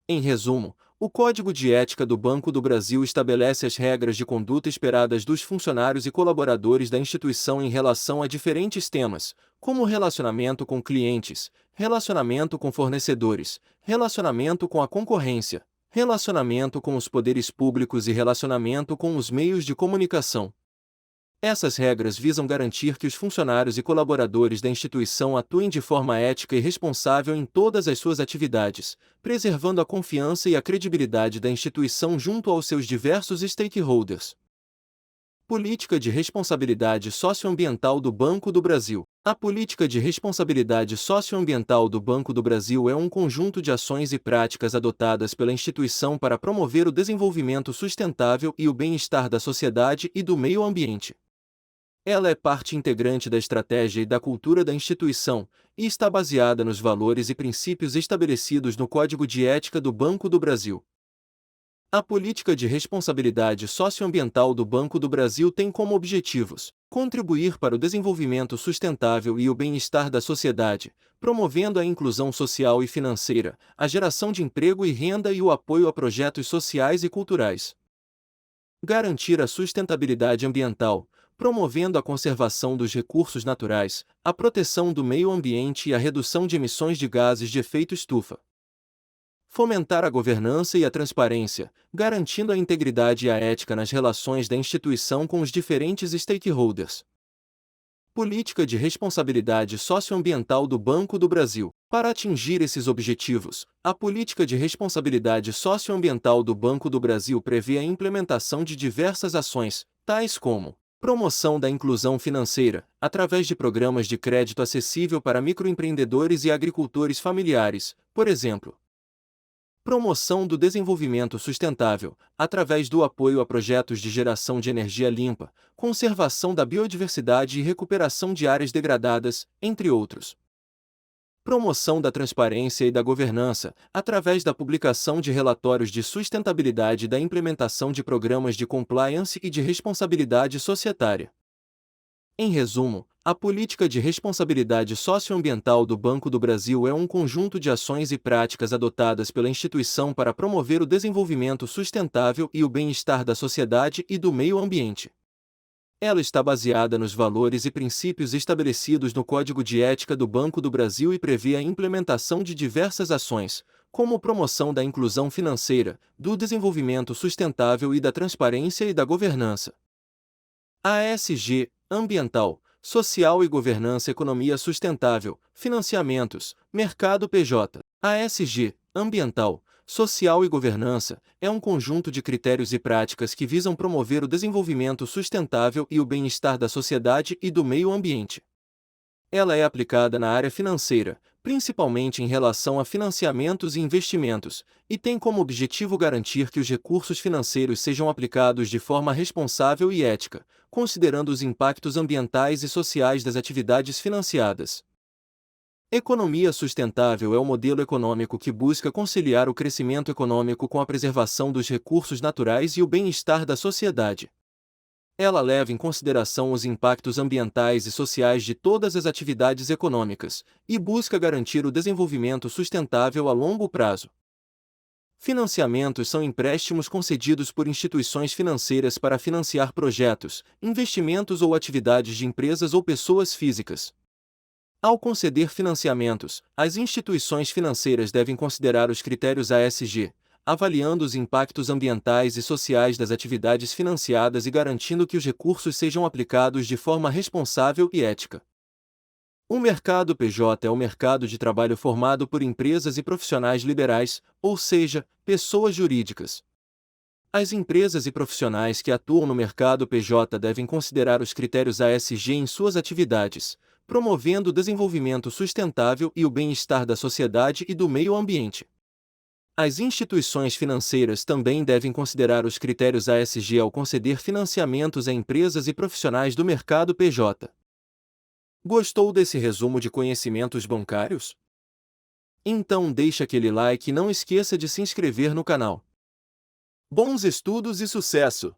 Em resumo, o Código de Ética do Banco do Brasil estabelece as regras de conduta esperadas dos funcionários e colaboradores da instituição em relação a diferentes temas, como relacionamento com clientes, relacionamento com fornecedores, relacionamento com a concorrência, relacionamento com os poderes públicos e relacionamento com os meios de comunicação. Essas regras visam garantir que os funcionários e colaboradores da instituição atuem de forma ética e responsável em todas as suas atividades, preservando a confiança e a credibilidade da instituição junto aos seus diversos stakeholders. Política de Responsabilidade Socioambiental do Banco do Brasil. A Política de Responsabilidade Socioambiental do Banco do Brasil é um conjunto de ações e práticas adotadas pela instituição para promover o desenvolvimento sustentável e o bem-estar da sociedade e do meio ambiente. Ela é parte integrante da estratégia e da cultura da instituição, e está baseada nos valores e princípios estabelecidos no Código de Ética do Banco do Brasil. A Política de Responsabilidade Socioambiental do Banco do Brasil tem como objetivos contribuir para o desenvolvimento sustentável e o bem-estar da sociedade, promovendo a inclusão social e financeira, a geração de emprego e renda e o apoio a projetos sociais e culturais. Garantir a sustentabilidade ambiental, promovendo a conservação dos recursos naturais, a proteção do meio ambiente e a redução de emissões de gases de efeito estufa. Fomentar a governança e a transparência, garantindo a integridade e a ética nas relações da instituição com os diferentes stakeholders. Política de Responsabilidade Socioambiental do Banco do Brasil. Para atingir esses objetivos, a Política de Responsabilidade Socioambiental do Banco do Brasil prevê a implementação de diversas ações, tais como promoção da inclusão financeira, através de programas de crédito acessível para microempreendedores e agricultores familiares, por exemplo. Promoção do desenvolvimento sustentável, através do apoio a projetos de geração de energia limpa, conservação da biodiversidade e recuperação de áreas degradadas, entre outros. Promoção da transparência e da governança, através da publicação de relatórios de sustentabilidade e da implementação de programas de compliance e de responsabilidade societária. Em resumo, a Política de Responsabilidade Socioambiental do Banco do Brasil é um conjunto de ações e práticas adotadas pela instituição para promover o desenvolvimento sustentável e o bem-estar da sociedade e do meio ambiente. Ela está baseada nos valores e princípios estabelecidos no Código de Ética do Banco do Brasil e prevê a implementação de diversas ações, como promoção da inclusão financeira, do desenvolvimento sustentável e da transparência e da governança. ASG, Ambiental, Social e Governança Economia Sustentável, Financiamentos, Mercado PJ. ASG, Ambiental, social e governança, é um conjunto de critérios e práticas que visam promover o desenvolvimento sustentável e o bem-estar da sociedade e do meio ambiente. Ela é aplicada na área financeira, principalmente em relação a financiamentos e investimentos, e tem como objetivo garantir que os recursos financeiros sejam aplicados de forma responsável e ética, considerando os impactos ambientais e sociais das atividades financiadas. Economia sustentável é o modelo econômico que busca conciliar o crescimento econômico com a preservação dos recursos naturais e o bem-estar da sociedade. Ela leva em consideração os impactos ambientais e sociais de todas as atividades econômicas e busca garantir o desenvolvimento sustentável a longo prazo. Financiamentos são empréstimos concedidos por instituições financeiras para financiar projetos, investimentos ou atividades de empresas ou pessoas físicas. Ao conceder financiamentos, as instituições financeiras devem considerar os critérios ASG, avaliando os impactos ambientais e sociais das atividades financiadas e garantindo que os recursos sejam aplicados de forma responsável e ética. O mercado PJ é o mercado de trabalho formado por empresas e profissionais liberais, ou seja, pessoas jurídicas. As empresas e profissionais que atuam no mercado PJ devem considerar os critérios ASG em suas atividades, promovendo o desenvolvimento sustentável e o bem-estar da sociedade e do meio ambiente. As instituições financeiras também devem considerar os critérios ASG ao conceder financiamentos a empresas e profissionais do mercado PJ. Gostou desse resumo de conhecimentos bancários? Então deixa aquele like e não esqueça de se inscrever no canal. Bons estudos e sucesso!